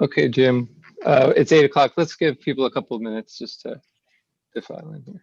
Okay, Jim, it's 8 o'clock. Let's give people a couple of minutes just to file in here.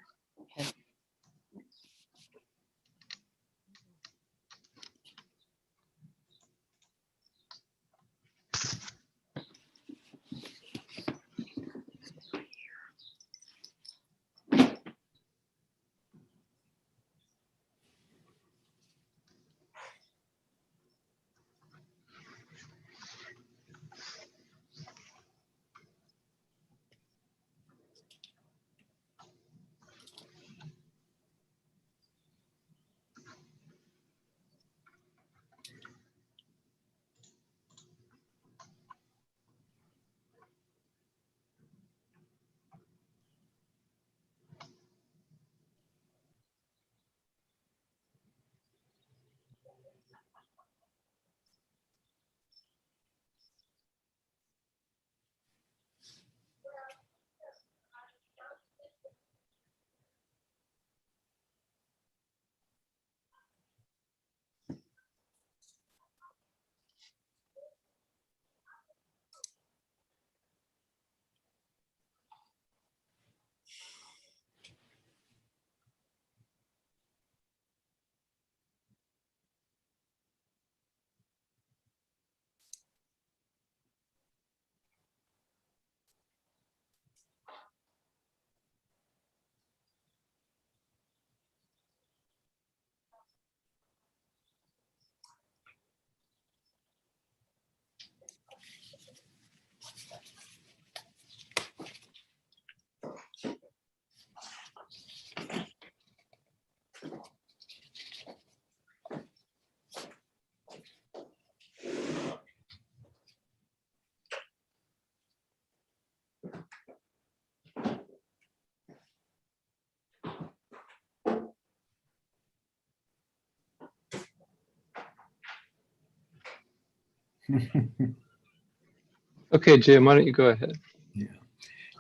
Okay, Jim, why don't you go ahead? Yeah.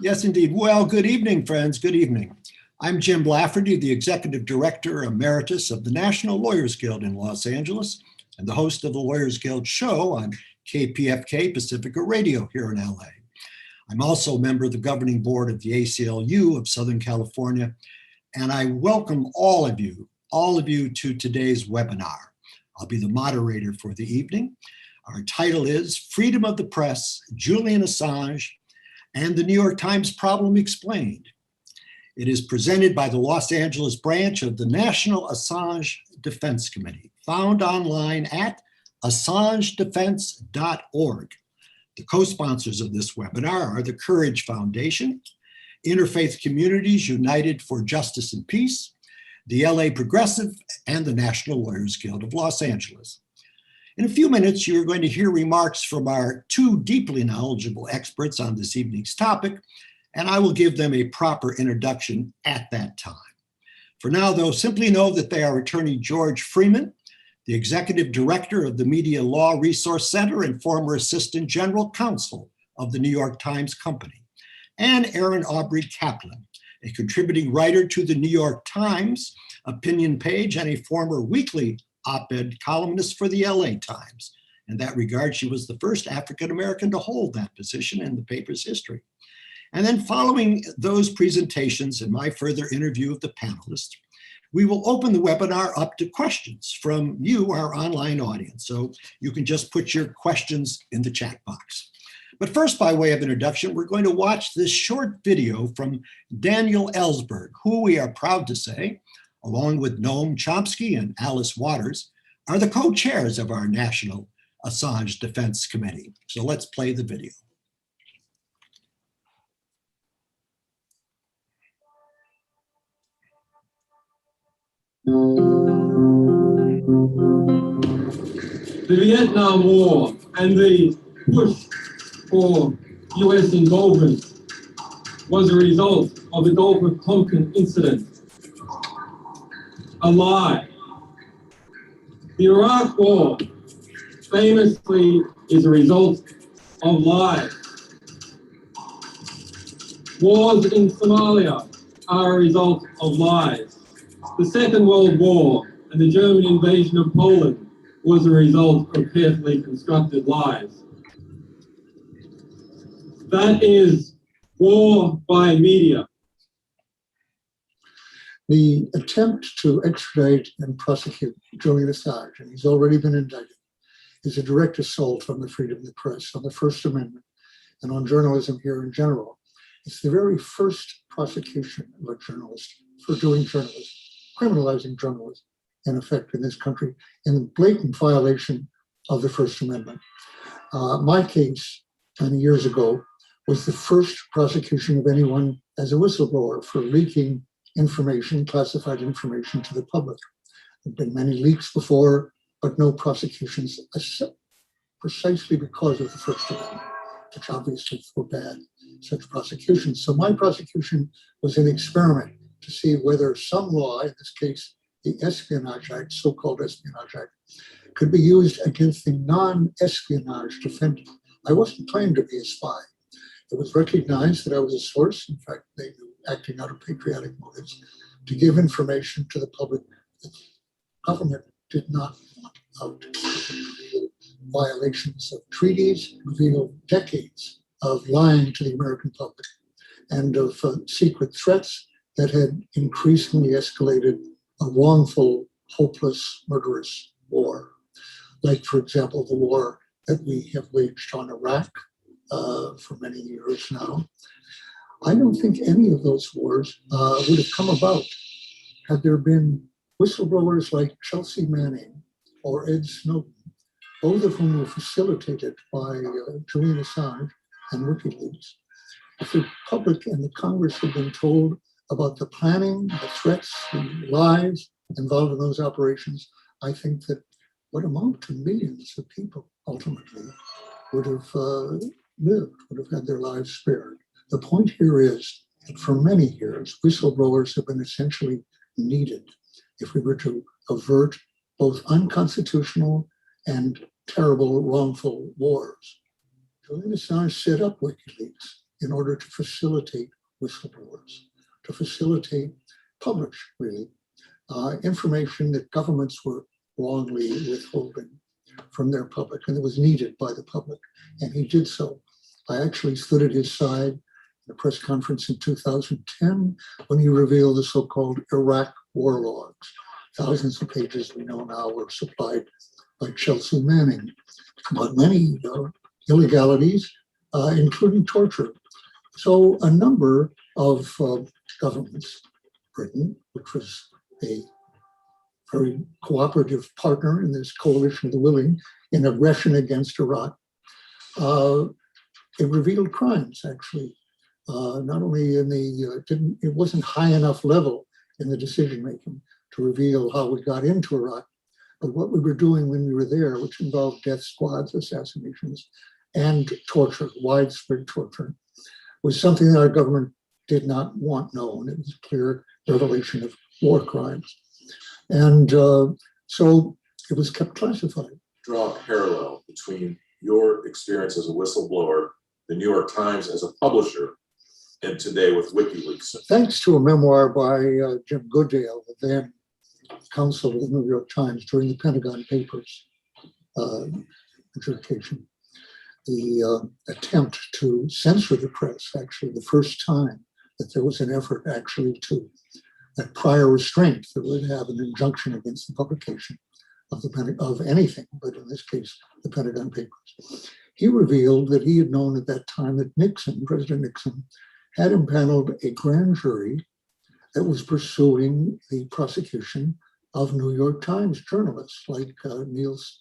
Yes, indeed. Well, good evening, friends. Good evening. I'm Jim Lafferty, the Executive Director Emeritus of the National Lawyers Guild in Los Angeles and the host of the Lawyers Guild show on KPFK Pacifica Radio here in LA. I'm also a member of the governing board of the ACLU of Southern California, and I welcome all of you to today's webinar. I'll be the moderator for the evening. Our title is Freedom of the Press, Julian Assange, and the New York Times Problem Explained. It is presented by the Los Angeles branch of the National Assange Defense Committee, found online at assangedefense.org. The co-sponsors of this webinar are the Courage Foundation, Interfaith Communities United for Justice and Peace, the LA Progressive, and the National Lawyers Guild of Los Angeles. In a few minutes, you're going to hear remarks from our two deeply knowledgeable experts on this evening's topic, and I will give them a proper introduction at that time. For now, though, simply know that they are Attorney George Freeman, the Executive Director of the Media Law Resource Center and former Assistant General Counsel of the New York Times Company, and Aaron Aubrey Kaplan, a contributing writer to the New York Times opinion page and a former weekly op-ed columnist for the LA Times. In that regard, she was the first African-American to hold that position in the paper's history. And then following those presentations and my further interview of the panelists, we will open the webinar up to questions from you, our online audience. So you can just put your questions in the chat box. But first, by way of introduction, we're going to watch this short video from Daniel Ellsberg, who we are proud to say, along with Noam Chomsky and Alice Waters, are the co-chairs of our National Assange Defense Committee. So let's play the video. The Vietnam War and the push for US involvement was a result of the Gulf of Tonkin incident. A lie. The Iraq War famously is a result of lies. Wars in Somalia are a result of lies. The Second World War and the German invasion of Poland was a result of carefully constructed lies. That is war by media. The attempt to extradite and prosecute Julian Assange, and he's already been indicted, is a direct assault on the freedom of the press, on the First Amendment, and on journalism here in general. It's the very first prosecution of a journalist for doing journalism, criminalizing journalism, in effect, in this country, in blatant violation of the First Amendment. My case, many years ago, was the first prosecution of anyone as a whistleblower for leaking information, classified information to the public. There have been many leaks before, but no prosecutions, precisely because of the First Amendment, which obviously forbade such prosecutions. So my prosecution was an experiment to see whether some law, in this case, the Espionage Act, so-called Espionage Act, could be used against the non-espionage defendant. I wasn't claimed to be a spy. It was recognized that I was a source. In fact, they knew, acting out of patriotic motives, to give information to the public that the government did not want out. Violations of treaties, revealed decades of lying to the American public and of secret threats that had increasingly escalated a wrongful, hopeless, murderous war. Like, for example, the war that we have waged on Iraq for many years now. I don't think any of those wars would have come about had there been whistleblowers like Chelsea Manning or Ed Snowden, both of whom were facilitated by Julian Assange and WikiLeaks. If the public and the Congress had been told about the planning, the threats, the lies involved in those operations, I think that what amount to millions of people ultimately would have lived, would have had their lives spared. The point here is that for many years, whistleblowers have been essentially needed if we were to avert both unconstitutional and terrible, wrongful wars. Julian Assange set up WikiLeaks in order to facilitate whistleblowers, to facilitate, publish, really, information that governments were wrongly withholding from their public, and it was needed by the public, and he did so. I actually stood at his side in a press conference in 2010 when he revealed the so-called Iraq war logs. Thousands of pages we know now were supplied by Chelsea Manning, but many illegalities, including torture. So a number of governments, Britain, which was a very cooperative partner in this coalition of the willing in aggression against Iraq, it revealed crimes, actually. Not only in the, it wasn't high enough level in the decision-making to reveal how we got into Iraq, but what we were doing when we were there, which involved death squads, assassinations, and torture, widespread torture, was something that our government did not want known. It was a clear revelation of war crimes. And so it was kept classified. Draw a parallel between your experience as a whistleblower, the New York Times as a publisher, and today with WikiLeaks. Thanks to a memoir by Jim Goodale, the then counsel of the New York Times during the Pentagon Papers adjudication, the attempt to censor the press, actually the first time that there was an effort actually to, that prior restraint that would have an injunction against the publication of anything, but in this case, the Pentagon Papers. He revealed that he had known at that time that Nixon, President Nixon, had impaneled a grand jury that was pursuing the prosecution of New York Times journalists like Niels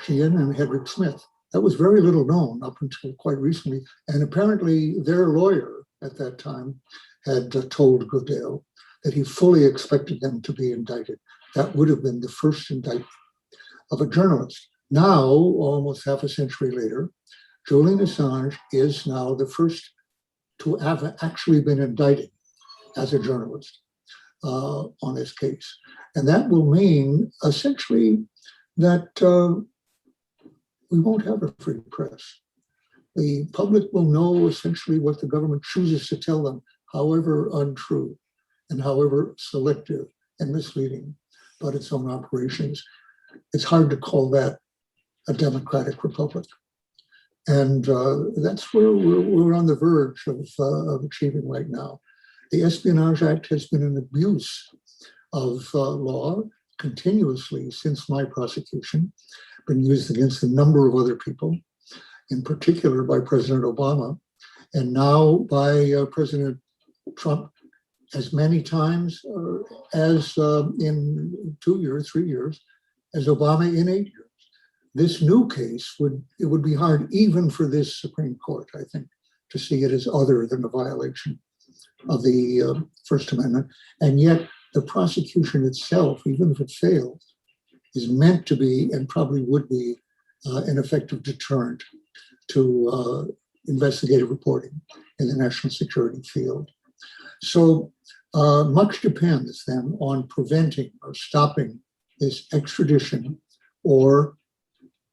Sheehan and Hedrick Smith. That was very little known up until quite recently. And apparently their lawyer at that time had told Goodale that he fully expected them to be indicted. That would have been the first indictment of a journalist. Now, almost half a century later, Julian Assange is now the first to have actually been indicted as a journalist on this case. And that will mean essentially that we won't have a free press. The public will know essentially what the government chooses to tell them, however untrue and however selective and misleading about its own operations. It's hard to call that a democratic republic. And that's where we're on the verge of achieving right now. The Espionage Act has been an abuse of law continuously since my prosecution, been used against a number of other people, in particular by President Obama, and now by President Trump as many times as in 2 years, 3 years, as Obama in 8 years. This new case would be hard even for this Supreme Court, I think, to see it as other than a violation of the First Amendment. And yet the prosecution itself, even if it fails, is meant to be and probably would be an effective deterrent to investigative reporting in the national security field. So much depends then on preventing or stopping this extradition or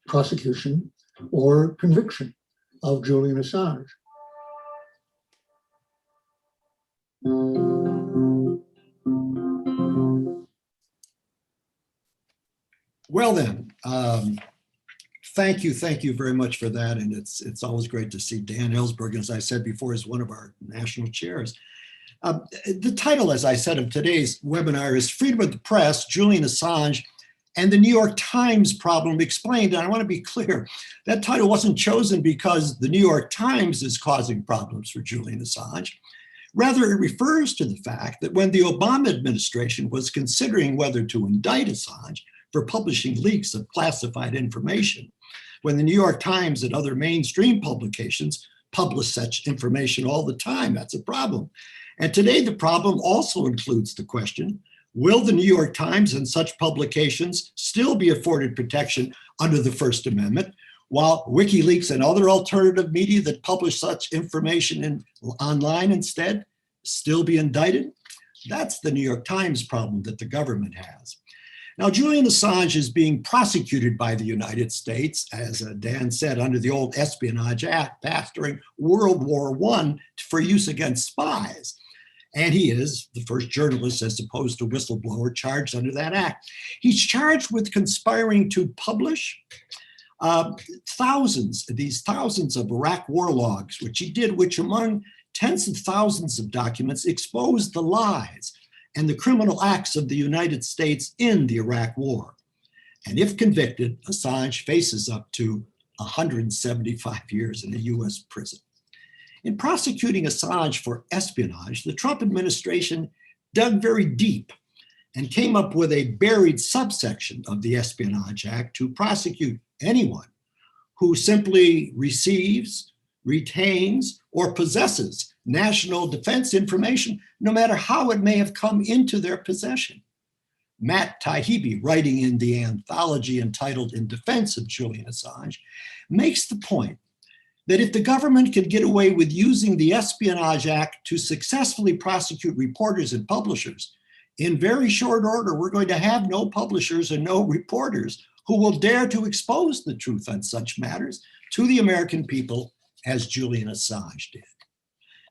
prosecution or conviction of Julian Assange. Well then, thank you very much for that. And it's always great to see Dan Ellsberg, as I said before, is one of our national chairs. The title, as I said, of today's webinar is Freedom of the Press, Julian Assange, and the New York Times Problem Explained. And I want to be clear, that title wasn't chosen because the New York Times is causing problems for Julian Assange. Rather, it refers to the fact that when the Obama administration was considering whether to indict Assange for publishing leaks of classified information, when the New York Times and other mainstream publications publish such information all the time, that's a problem. And today the problem also includes the question, will the New York Times and such publications still be afforded protection under the First Amendment, while WikiLeaks and other alternative media that publish such information online instead still be indicted? That's the New York Times problem that the government has. Now, Julian Assange is being prosecuted by the United States, as Dan said, under the old Espionage Act passed during World War I for use against spies. And he is the first journalist, as opposed to whistleblower, charged under that act. He's charged with conspiring to publish thousands of Iraq war logs, which he did, which among tens of thousands of documents exposed the lies and the criminal acts of the United States in the Iraq War. And if convicted, Assange faces up to 175 years in a US prison. In prosecuting Assange for espionage, the Trump administration dug very deep and came up with a buried subsection of the Espionage Act to prosecute anyone who simply receives, retains, or possesses national defense information, no matter how it may have come into their possession. Matt Taibbi, writing in the anthology entitled In Defense of Julian Assange, makes the point that if the government can get away with using the Espionage Act to successfully prosecute reporters and publishers, in very short order, we're going to have no publishers and no reporters who will dare to expose the truth on such matters to the American people as Julian Assange did.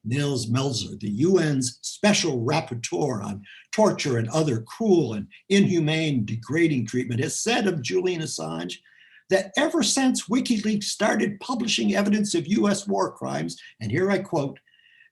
Nils Melzer, the UN's special rapporteur on torture and other cruel and inhumane, degrading treatment, has said of Julian Assange that ever since WikiLeaks started publishing evidence of US war crimes, and here I quote,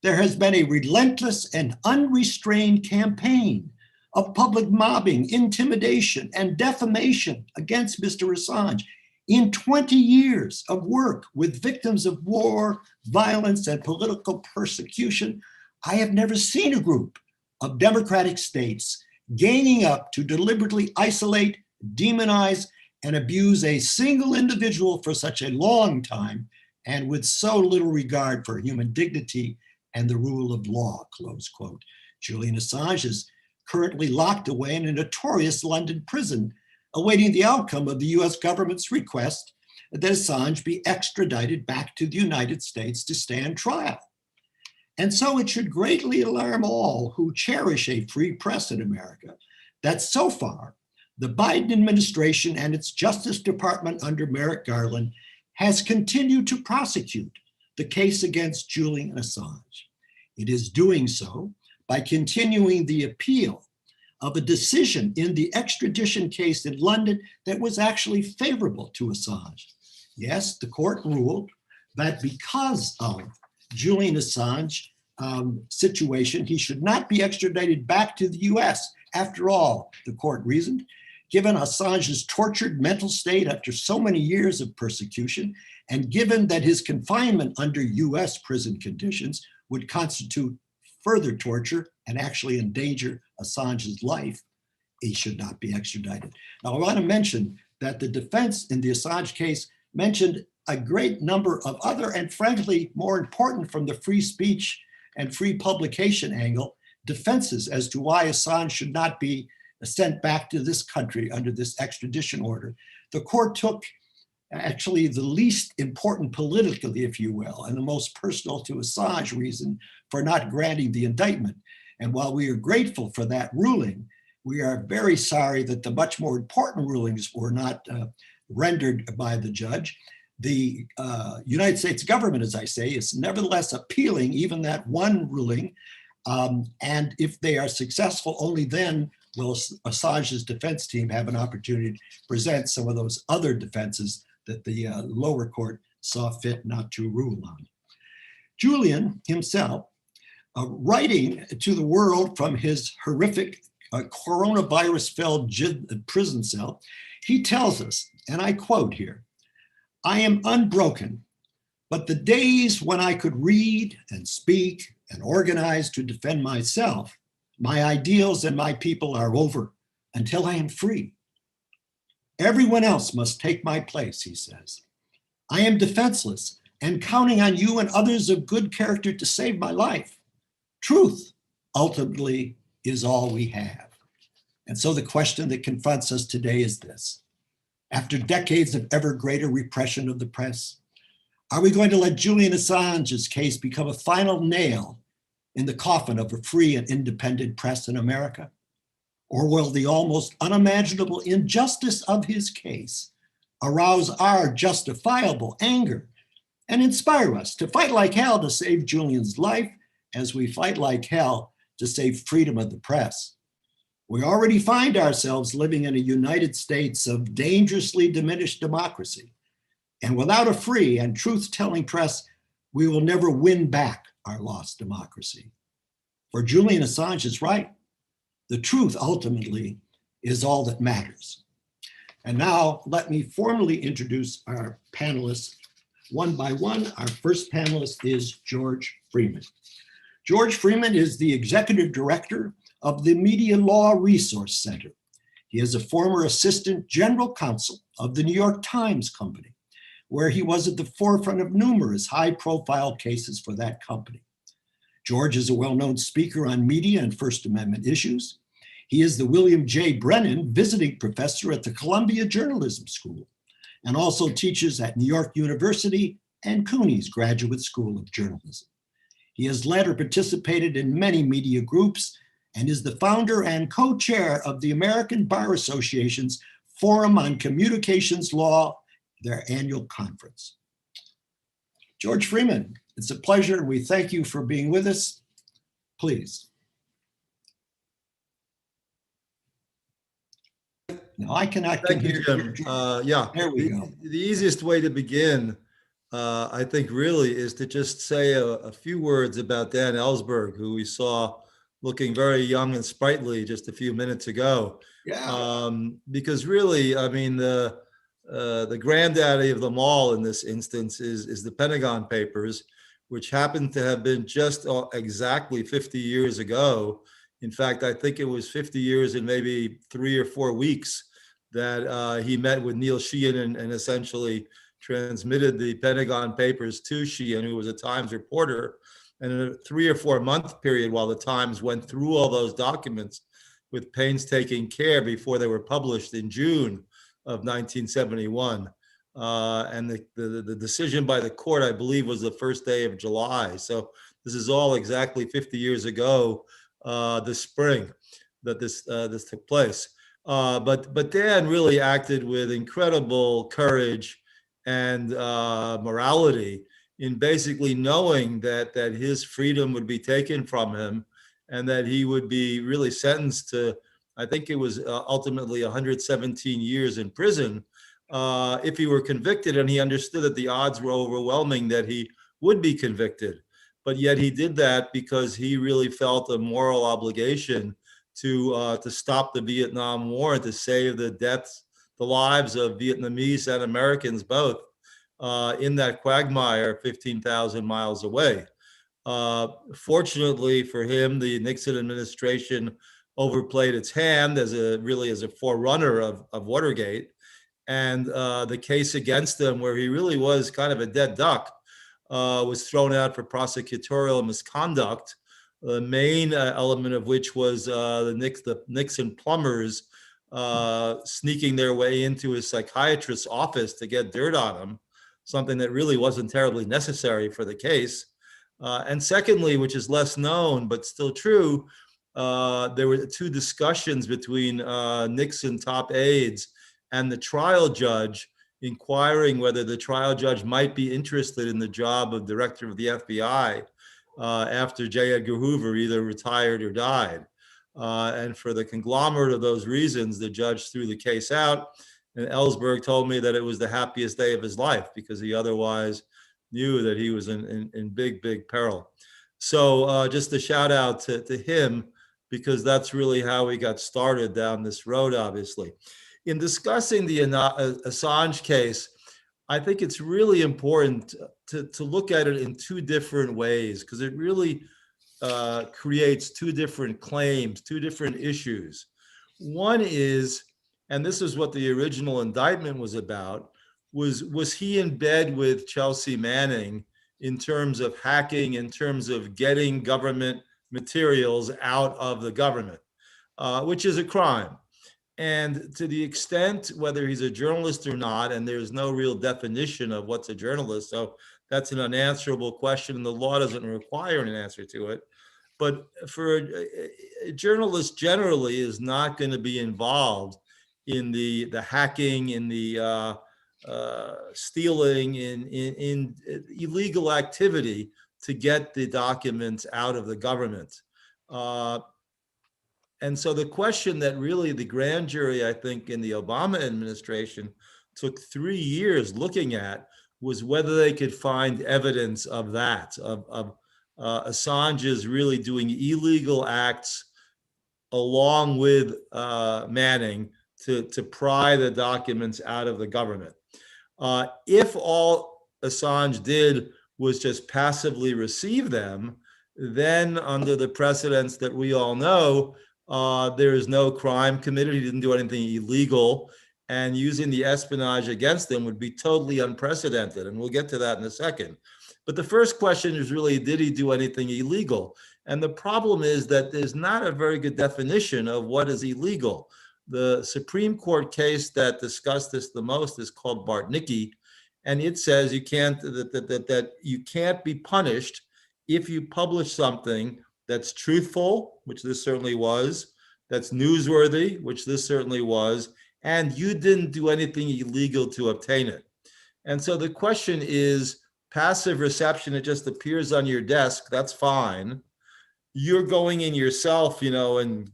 there has been a relentless and unrestrained campaign of public mobbing, intimidation, and defamation against Mr. Assange. In 20 years of work with victims of war, violence, and political persecution, I have never seen a group of democratic states gaining up to deliberately isolate, demonize, and abuse a single individual for such a long time and with so little regard for human dignity and the rule of law, close quote. Julian Assange is currently locked away in a notorious London prison, awaiting the outcome of the US government's request that Assange be extradited back to the United States to stand trial. And so it should greatly alarm all who cherish a free press in America that so far, the Biden administration and its Justice Department under Merrick Garland has continued to prosecute the case against Julian Assange. It is doing so by continuing the appeal of a decision in the extradition case in London that was actually favorable to Assange. Yes, the court ruled that because of Julian Assange situation, he should not be extradited back to the US. After all, the court reasoned, given Assange's tortured mental state after so many years of persecution, and given that his confinement under US prison conditions would constitute further torture and actually endanger Assange's life, he should not be extradited. Now, I want to mention that the defense in the Assange case mentioned a great number of other, and frankly, more important from the free speech and free publication angle, defenses as to why Assange should not be sent back to this country under this extradition order. The court took actually the least important politically, if you will, and the most personal to Assange reason for not granting the indictment. And while we are grateful for that ruling, we are very sorry that the much more important rulings were not rendered by the judge. The United States government, as I say, is nevertheless appealing even that one ruling. And if they are successful, only then will Assange's defense team have an opportunity to present some of those other defenses that the lower court saw fit not to rule on. Julian himself, writing to the world from his horrific coronavirus-filled prison cell, he tells us, and I quote here, "I am unbroken, but the days when I could read and speak and organize to defend myself, my ideals and my people are over until I am free. Everyone else must take my place," he says. "I am defenseless and counting on you and others of good character to save my life. Truth ultimately is all we have." And so the question that confronts us today is this: after decades of ever greater repression of the press, are we going to let Julian Assange's case become a final nail in the coffin of a free and independent press in America? Or will the almost unimaginable injustice of his case arouse our justifiable anger and inspire us to fight like hell to save Julian's life as we fight like hell to save freedom of the press? We already find ourselves living in a United States of dangerously diminished democracy. And without a free and truth-telling press, we will never win back our lost democracy. For Julian Assange is right. The truth ultimately is all that matters. And now let me formally introduce our panelists one by one. Our first panelist is George Freeman. George Freeman is the executive director of the Media Law Resource Center. He is a former assistant general counsel of the New York Times Company, where he was at the forefront of numerous high-profile cases for that company. George is a well-known speaker on media and First Amendment issues. He is the William J. Brennan Visiting Professor at the Columbia Journalism School and also teaches at New York University and CUNY's Graduate School of Journalism. He has led or participated in many media groups and is the founder and co-chair of the American Bar Association's Forum on Communications Law, their annual conference. George Freeman, it's a pleasure. We thank you for being with us. Please. No, I cannot. Thank you, Jim. Yeah, there we go. The easiest way to begin, I think, really is to just say a few words about Dan Ellsberg, who we saw looking very young and sprightly just a few minutes ago. Yeah. Because really, I mean, the granddaddy of them all in this instance is the Pentagon Papers, which happened to have been just exactly 50 years ago. In fact, I think it was 50 years and maybe 3 or 4 weeks that he met with Neil Sheehan and essentially transmitted the Pentagon Papers to Sheehan, who was a Times reporter. And in a 3 or 4 month period, while the Times went through all those documents with painstaking care before they were published in June of 1971. And the decision by the court, I believe, was the first day of July. So this is all exactly 50 years ago this spring that this took place. But Dan really acted with incredible courage and morality in basically knowing that his freedom would be taken from him and that he would be really sentenced to, I think it was ultimately 117 years in prison, if he were convicted, and he understood that the odds were overwhelming that he would be convicted. But yet he did that because he really felt a moral obligation to stop the Vietnam War and to save the lives of Vietnamese and Americans both in that quagmire 15,000 miles away. Fortunately for him, the Nixon administration overplayed its hand as a forerunner of Watergate, and the case against him, where he really was kind of a dead duck, was thrown out for prosecutorial misconduct. The main element of which was the Nixon plumbers sneaking their way into his psychiatrist's office to get dirt on him, something that really wasn't terribly necessary for the case. And secondly, which is less known but still true, there were two discussions between Nixon top aides and the trial judge, inquiring whether the trial judge might be interested in the job of director of the FBI after J. Edgar Hoover either retired or died. And for the conglomerate of those reasons, the judge threw the case out. And Ellsberg told me that it was the happiest day of his life, because he otherwise knew that he was in big, big peril. So just a shout out to him, because that's really how we got started down this road, obviously. In discussing the Assange case, I think it's really important to look at it in two different ways, because it really creates two different claims, two different issues. One is, and this is what the original indictment was about, was he in bed with Chelsea Manning in terms of hacking, in terms of getting government materials out of the government, which is a crime. And to the extent, whether he's a journalist or not, and there's no real definition of what's a journalist, so that's an unanswerable question, and the law doesn't require an answer to it. But for a journalist generally is not going to be involved in the hacking, in the stealing, in illegal activity to get the documents out of the government. And so the question that really the grand jury, I think, in the Obama administration took 3 years looking at was whether they could find evidence of that, of Assange's really doing illegal acts along with Manning to pry the documents out of the government. If all Assange did was just passively receive them, then under the precedents that we all know, there is no crime committed. He didn't do anything illegal, and using the espionage against him would be totally unprecedented. And we'll get to that in a second. But the first question is really, did he do anything illegal? And the problem is that there's not a very good definition of what is illegal. The Supreme Court case that discussed this the most is called Bartnicki, and it says you can't that you can't be punished if you publish something that's truthful, which this certainly was, that's newsworthy, which this certainly was, and you didn't do anything illegal to obtain it. And so the question is, passive reception, it just appears on your desk, that's fine. You're going in yourself, and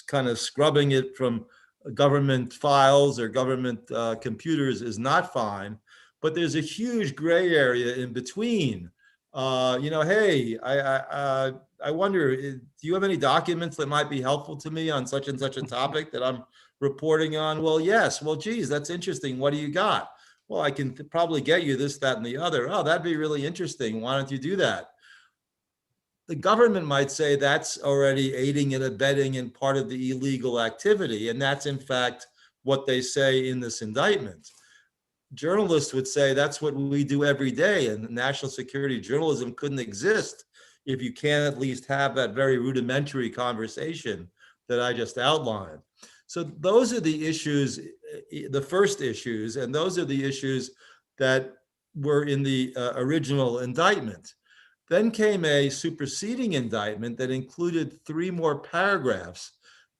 kind of scrubbing it from government files or government computers is not fine, but there's a huge gray area in between. Hey, I wonder, do you have any documents that might be helpful to me on such and such a topic that I'm reporting on? Well, yes. Well, geez, that's interesting. What do you got? Well, I can probably get you this, that, and the other. Oh, that'd be really interesting. Why don't you do that? The government might say that's already aiding and abetting in part of the illegal activity. And that's in fact what they say in this indictment. Journalists would say that's what we do every day, and national security journalism couldn't exist if you can't at least have that very rudimentary conversation that I just outlined. So those are the issues, the first issues, and those are the issues that were in the original indictment. Then came a superseding indictment that included 3 more paragraphs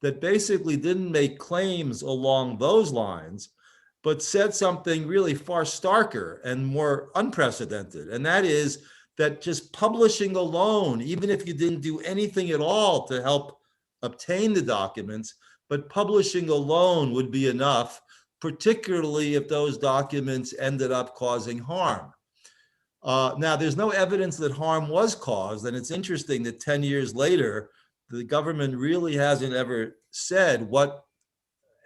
that basically didn't make claims along those lines, but said something really far starker and more unprecedented. And that is that just publishing alone, even if you didn't do anything at all to help obtain the documents, but publishing alone would be enough particularly if those documents ended up causing harm. Now, there's no evidence that harm was caused, and it's interesting that 10 years later, the government really hasn't ever said what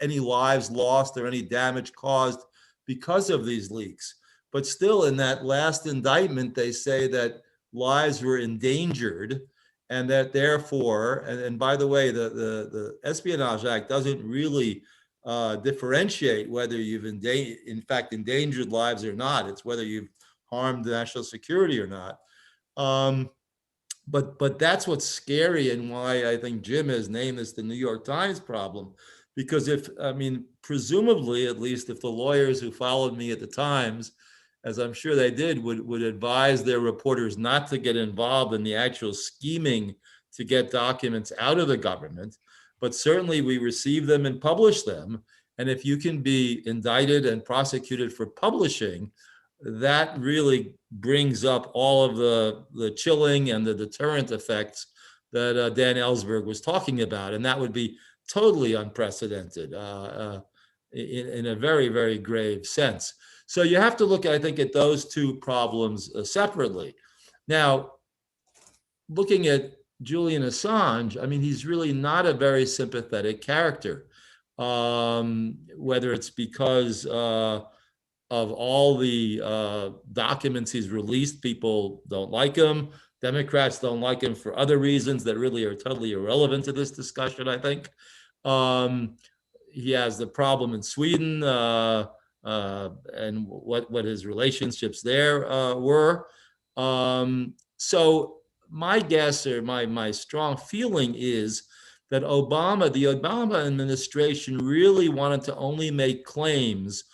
any lives lost or any damage caused because of these leaks. But still, in that last indictment, they say that lives were endangered, and that therefore, and by the way, the Espionage Act doesn't really differentiate whether you've in fact endangered lives or not. It's whether you've harmed national security or not. But that's what's scary, and why I think Jim has named this the New York Times problem. Because presumably, at least if the lawyers who followed me at the Times, as I'm sure they did, would advise their reporters not to get involved in the actual scheming to get documents out of the government. But certainly we receive them and publish them. And if you can be indicted and prosecuted for publishing, that really brings up all of the chilling and the deterrent effects that Dan Ellsberg was talking about. And that would be totally unprecedented in a very, very grave sense. So you have to look, I think, at those two problems separately. Now, looking at Julian Assange, he's really not a very sympathetic character, whether it's because of all the documents he's released. People don't like him. Democrats don't like him for other reasons that really are totally irrelevant to this discussion, I think. He has the problem in Sweden and what his relationships there were. So my guess, or my strong feeling, is that the Obama administration really wanted to only make claims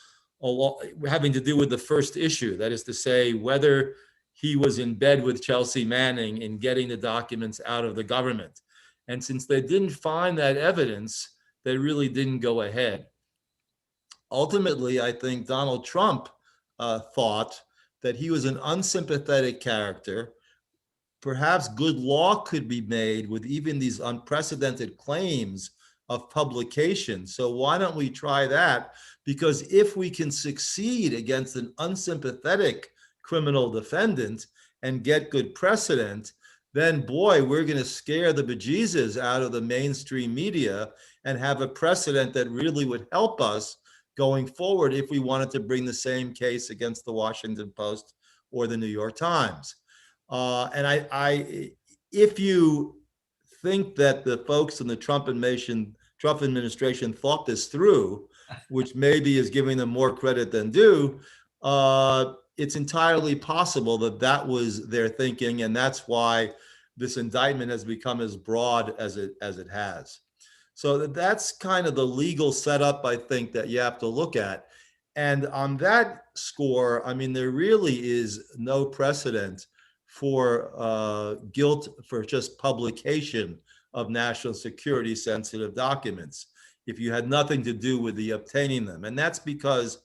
having to do with the first issue. That is to say, whether he was in bed with Chelsea Manning in getting the documents out of the government. And since they didn't find that evidence, they really didn't go ahead. Ultimately, I think Donald Trump thought that he was an unsympathetic character. Perhaps good law could be made with even these unprecedented claims of publication. So why don't we try that? Because if we can succeed against an unsympathetic criminal defendant and get good precedent, then boy, we're going to scare the bejesus out of the mainstream media and have a precedent that really would help us going forward if we wanted to bring the same case against the Washington Post or the New York Times. And if you think that the folks in the Trump administration thought this through, which maybe is giving them more credit than due, it's entirely possible that that was their thinking, and that's why this indictment has become as broad as it has. So that's kind of the legal setup, I think, that you have to look at. And on that score, there really is no precedent for guilt for just publication of national security sensitive documents if you had nothing to do with the obtaining them. And that's because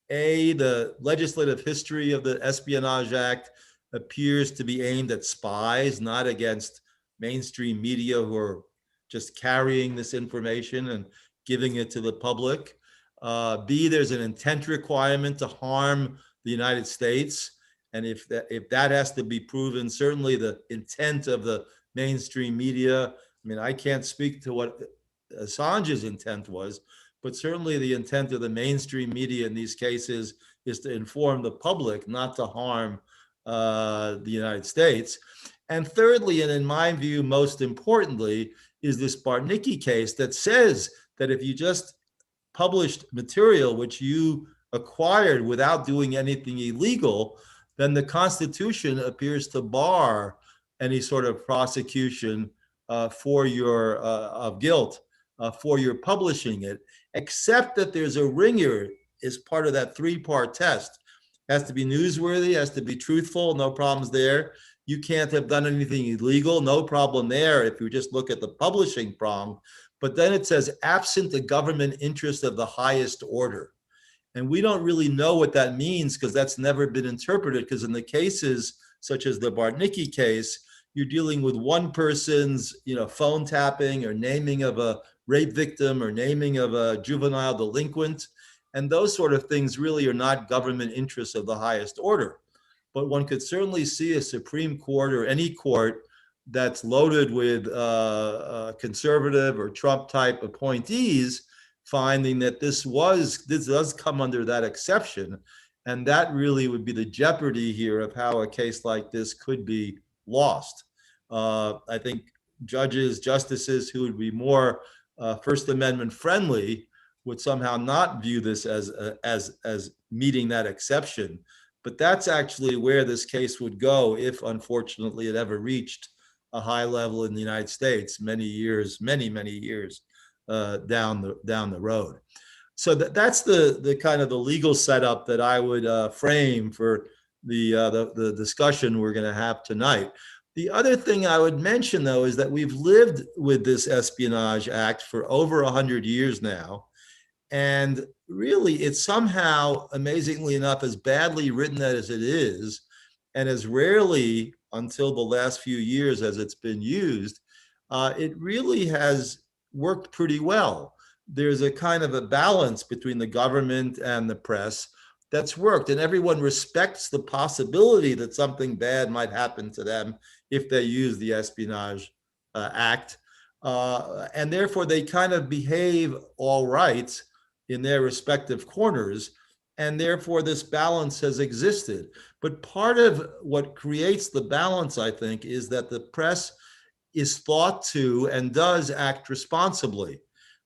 the legislative history of the Espionage Act appears to be aimed at spies, not against mainstream media who are just carrying this information and giving it to the public. B, there's an intent requirement to harm the United States. And if that has to be proven, certainly the intent of the mainstream media, I can't speak to what Assange's intent was, but certainly the intent of the mainstream media in these cases is to inform the public, not to harm the United States. And thirdly, and in my view, most importantly, is this Bartnicki case that says that if you just published material which you acquired without doing anything illegal, then the Constitution appears to bar any sort of prosecution for your of guilt for your publishing it, except that there's a ringer as part of that three-part test. It has to be newsworthy, has to be truthful, no problems there. You can't have done anything illegal, no problem there if you just look at the publishing prong. But then it says, absent the government interest of the highest order. And we don't really know what that means because that's never been interpreted, because in the cases such as the Bartnicki case, you're dealing with one person's phone tapping or naming of a rape victim or naming of a juvenile delinquent. And those sort of things really are not government interests of the highest order. But one could certainly see a Supreme Court or any court that's loaded with conservative or Trump type appointees finding that this does come under that exception. And that really would be the jeopardy here of how a case like this could be lost. I think justices who would be more First Amendment friendly would somehow not view this as meeting that exception. But that's actually where this case would go if, unfortunately, it ever reached a high level in the United States many years down the road. So that's the kind of the legal setup that I would frame for the discussion we're going to have tonight. The other thing I would mention, though, is that we've lived with this Espionage Act for over 100 years now. And really, it's somehow, amazingly enough, as badly written as it is, and as rarely until the last few years as it's been used, it really has worked pretty well. There's a kind of a balance between the government and the press that's worked, and everyone respects the possibility that something bad might happen to them if they use the Espionage Act. And therefore, they kind of behave all right in their respective corners, and therefore this balance has existed. But part of what creates the balance, I think, is that the press is thought to and does act responsibly.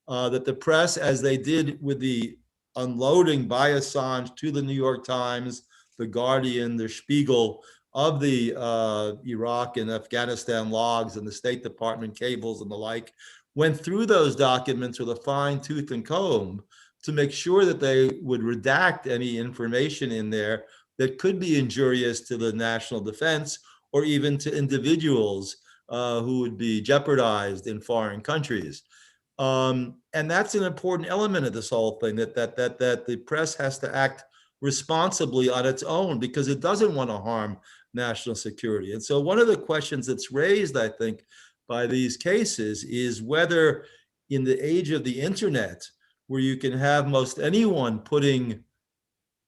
That the press, as they did with the unloading by Assange to the New York Times, the Guardian, the Spiegel, of the Iraq and Afghanistan logs and the State Department cables and the like, went through those documents with a fine tooth and comb to make sure that they would redact any information in there that could be injurious to the national defense or even to individuals who would be jeopardized in foreign countries. And that's an important element of this whole thing, that the press has to act responsibly on its own because it doesn't want to harm national security. And so one of the questions that's raised, I think, by these cases is whether in the age of the internet, where you can have most anyone putting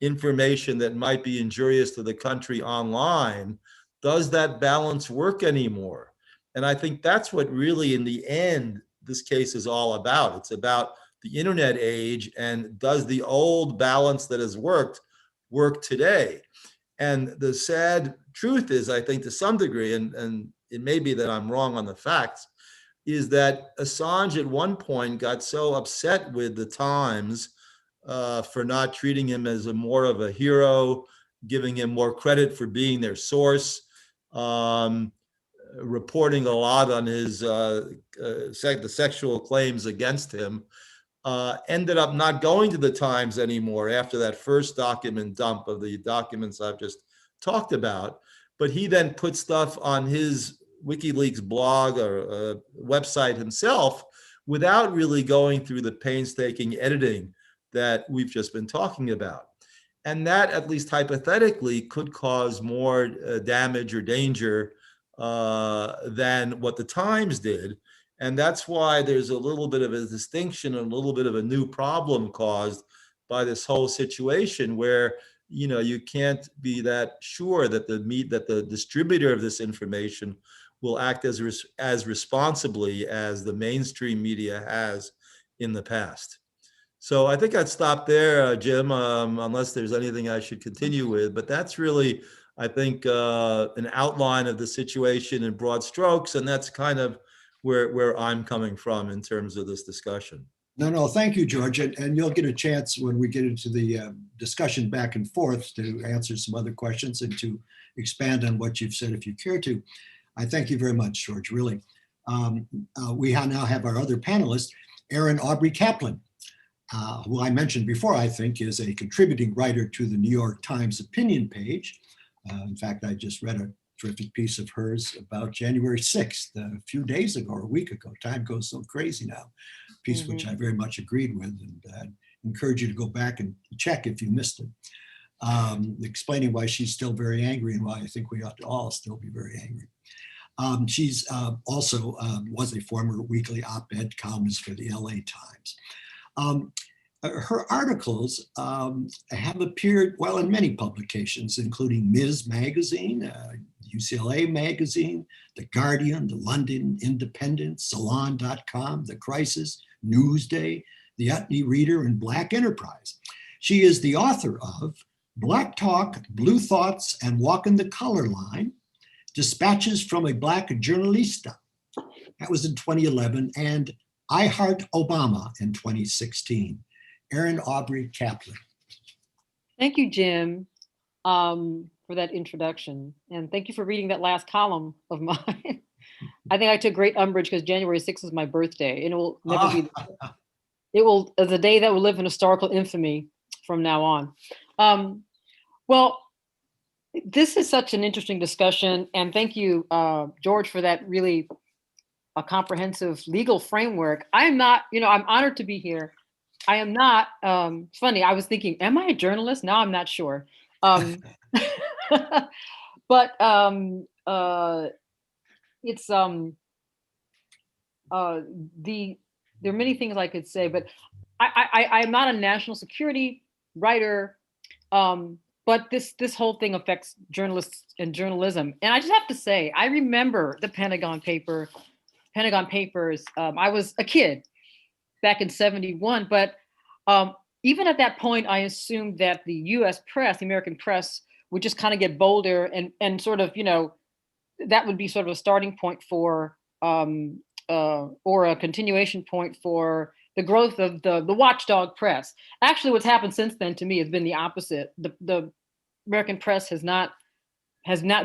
information that might be injurious to the country online, does that balance work anymore? And I think that's what really, in the end, this case is all about. It's about the internet age, and does the old balance that has worked work today? And the sad truth is, I think to some degree, and it may be that I'm wrong on the facts, is that Assange at one point got so upset with the Times for not treating him as more of a hero, giving him more credit for being their source, reporting a lot on his the sexual claims against him, ended up not going to the Times anymore after that first document dump of the documents I've just talked about. But he then put stuff on his WikiLeaks blog or website himself without really going through the painstaking editing that we've just been talking about. And that, at least hypothetically, could cause more damage or danger than what the Times did. And that's why there's a little bit of a distinction and a little bit of a new problem caused by this whole situation where, you know, you can't be that sure that the distributor of this information will act as responsibly as the mainstream media has in the past. So I think I'd stop there, Jim, unless there's anything I should continue with. But that's really, I think, an outline of the situation in broad strokes, and that's kind of where I'm coming from in terms of this discussion. No, thank you, George. And you'll get a chance when we get into the discussion back and forth to answer some other questions and to expand on what you've said if you care to. I thank you very much, George, really. We now have our other panelist, Erin Aubrey Kaplan, who I mentioned before, I think is a contributing writer to the New York Times opinion page. In fact, I just read a terrific piece of hers about January 6th, a few days ago or a week ago. Time goes so crazy now. A piece which I very much agreed with, and encourage you to go back and check if you missed it. Explaining why she's still very angry and why I think we ought to all still be very angry. She's also was a former weekly op-ed columnist for the LA Times. her articles have appeared, well, in many publications, including Ms. Magazine, UCLA Magazine, The Guardian, The London Independent, Salon.com, The Crisis, Newsday, The Utne Reader, and Black Enterprise. She is the author of Black Talk, Blue Thoughts, and Walking the Color Line, Dispatches from a Black Journalista. That was in 2011, and I Heart Obama in 2016. Erin Aubrey Kaplan. Thank you, Jim, for that introduction. And thank you for reading that last column of mine. I think I took great umbrage because January 6th is my birthday, and it will never be, it will, as a day that will live in historical infamy from now on. Well, this is such an interesting discussion, and thank you, George, for that really comprehensive legal framework. I am not, I'm honored to be here. I am not, it's funny, I was thinking, am I a journalist? Now I'm not sure. But it's, there are many things I could say, but I am not a national security writer, but this whole thing affects journalists and journalism. And I just have to say, I remember the Pentagon Papers. I was a kid back in '71, but even at that point, I assumed that the US press, the American press, would just kind of get bolder and sort of, that would be sort of a starting point for, or a continuation point for the growth of the watchdog press. Actually, what's happened since then to me has been the opposite. The American press has not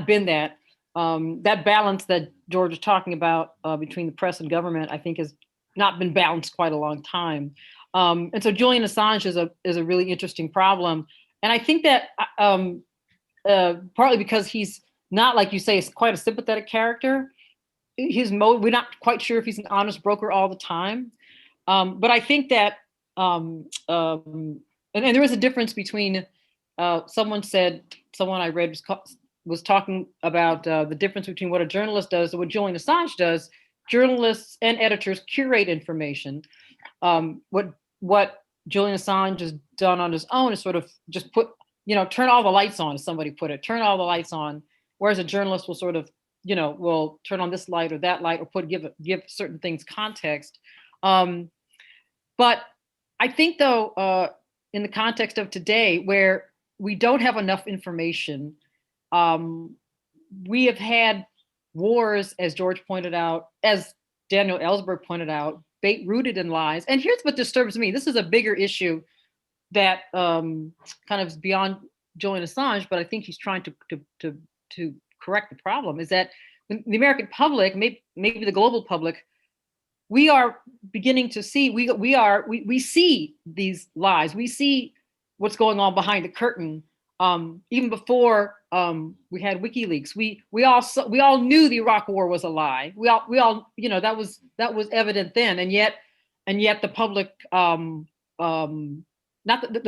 been that. That balance that George is talking about between the press and government, I think, has not been balanced quite a long time. And so Julian Assange is a really interesting problem. And I think that partly because he's not, like you say, is quite a sympathetic character. We're not quite sure if he's an honest broker all the time. But I think that, and there is a difference between, someone I read was talking about the difference between what a journalist does and what Julian Assange does. Journalists and editors curate information. What Julian Assange has done on his own is sort of just turn all the lights on, as somebody put it, turn all the lights on. Whereas a journalist will sort of, will turn on this light or that light or give certain things context. But I think, though, in the context of today, where we don't have enough information, we have had wars, as George pointed out, as Daniel Ellsberg pointed out, rooted in lies. And here's what disturbs me. This is a bigger issue that kind of is beyond Julian Assange, but I think he's trying to correct the problem, is that the American public, maybe the global public, we are beginning to see, we see these lies. We see what's going on behind the curtain. Even before we had WikiLeaks, we all knew the Iraq War was a lie. We all that was evident then, and yet the public, the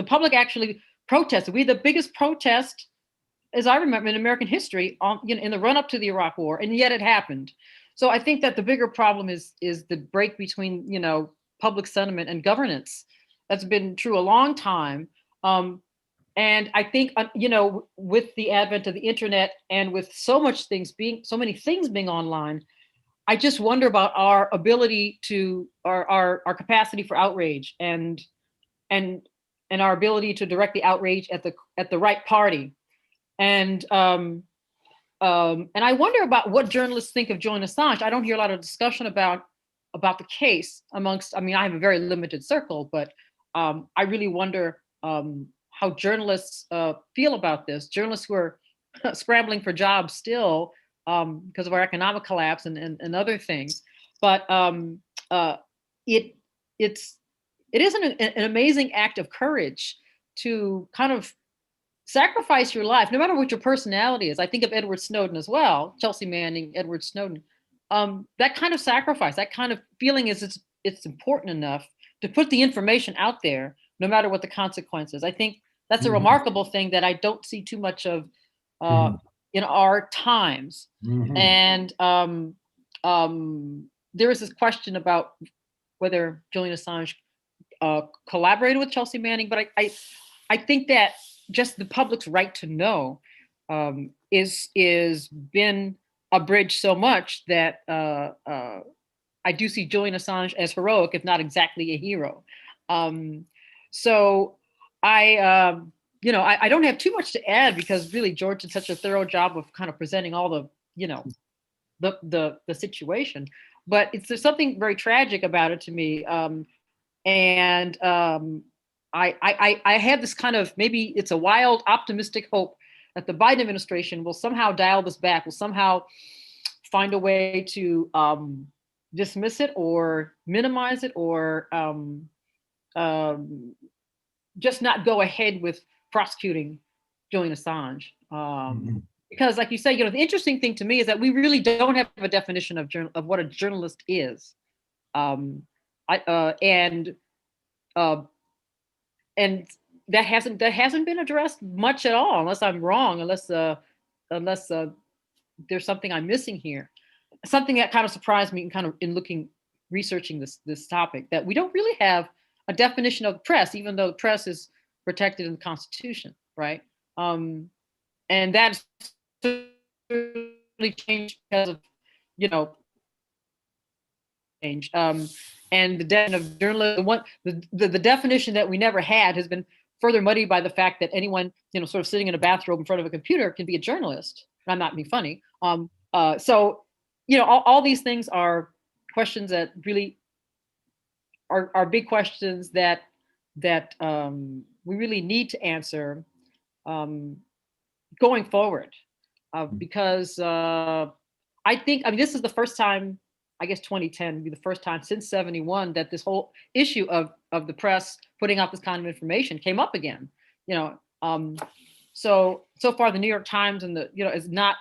public actually protested. We had the biggest protest, as I remember, in American history, in the run up to the Iraq War, and yet it happened. So I think that the bigger problem is the break between public sentiment and governance. That's been true a long time. And I think, with the advent of the internet and with so many things being online, I just wonder about our ability to, our capacity for outrage and our ability to direct the outrage at the right party. And I wonder about what journalists think of Julian Assange. I don't hear a lot of discussion about the case amongst, I have a very limited circle, but I really wonder how journalists feel about this. Journalists who are scrambling for jobs still because of our economic collapse and other things. But it is an amazing act of courage to kind of sacrifice your life, no matter what your personality is. I think of Edward Snowden as well, Chelsea Manning, Edward Snowden. That kind of sacrifice, that kind of feeling is it's important enough to put the information out there, no matter what the consequences. I think that's a remarkable thing that I don't see too much of in our times. And there is this question about whether Julian Assange collaborated with Chelsea Manning, but I think that just the public's right to know is been abridged so much that I do see Julian Assange as heroic, if not exactly a hero. So I don't have too much to add, because really George did such a thorough job of kind of presenting all the, the situation. But there's something very tragic about it to me. I have this kind of, maybe it's a wild, optimistic hope that the Biden administration will somehow dial this back, will somehow find a way to dismiss it or minimize it, or just not go ahead with prosecuting Julian Assange. Because like you say, the interesting thing to me is that we really don't have a definition of what a journalist is. And that hasn't been addressed much at all, unless I'm wrong, unless there's something I'm missing here. Something that kind of surprised me in researching this topic, that we don't really have a definition of the press, even though the press is protected in the Constitution, right? And that's really changed because of, change. And the definition of journalism, the definition that we never had, has been further muddied by the fact that anyone, sort of sitting in a bathrobe in front of a computer can be a journalist. I'm not being funny. So, all these things are questions that really are big questions that we really need to answer going forward, because I think, this is the first time, I guess 2010 would be the first time since 71 that this whole issue of the press putting out this kind of information came up again. So far the New York Times and has not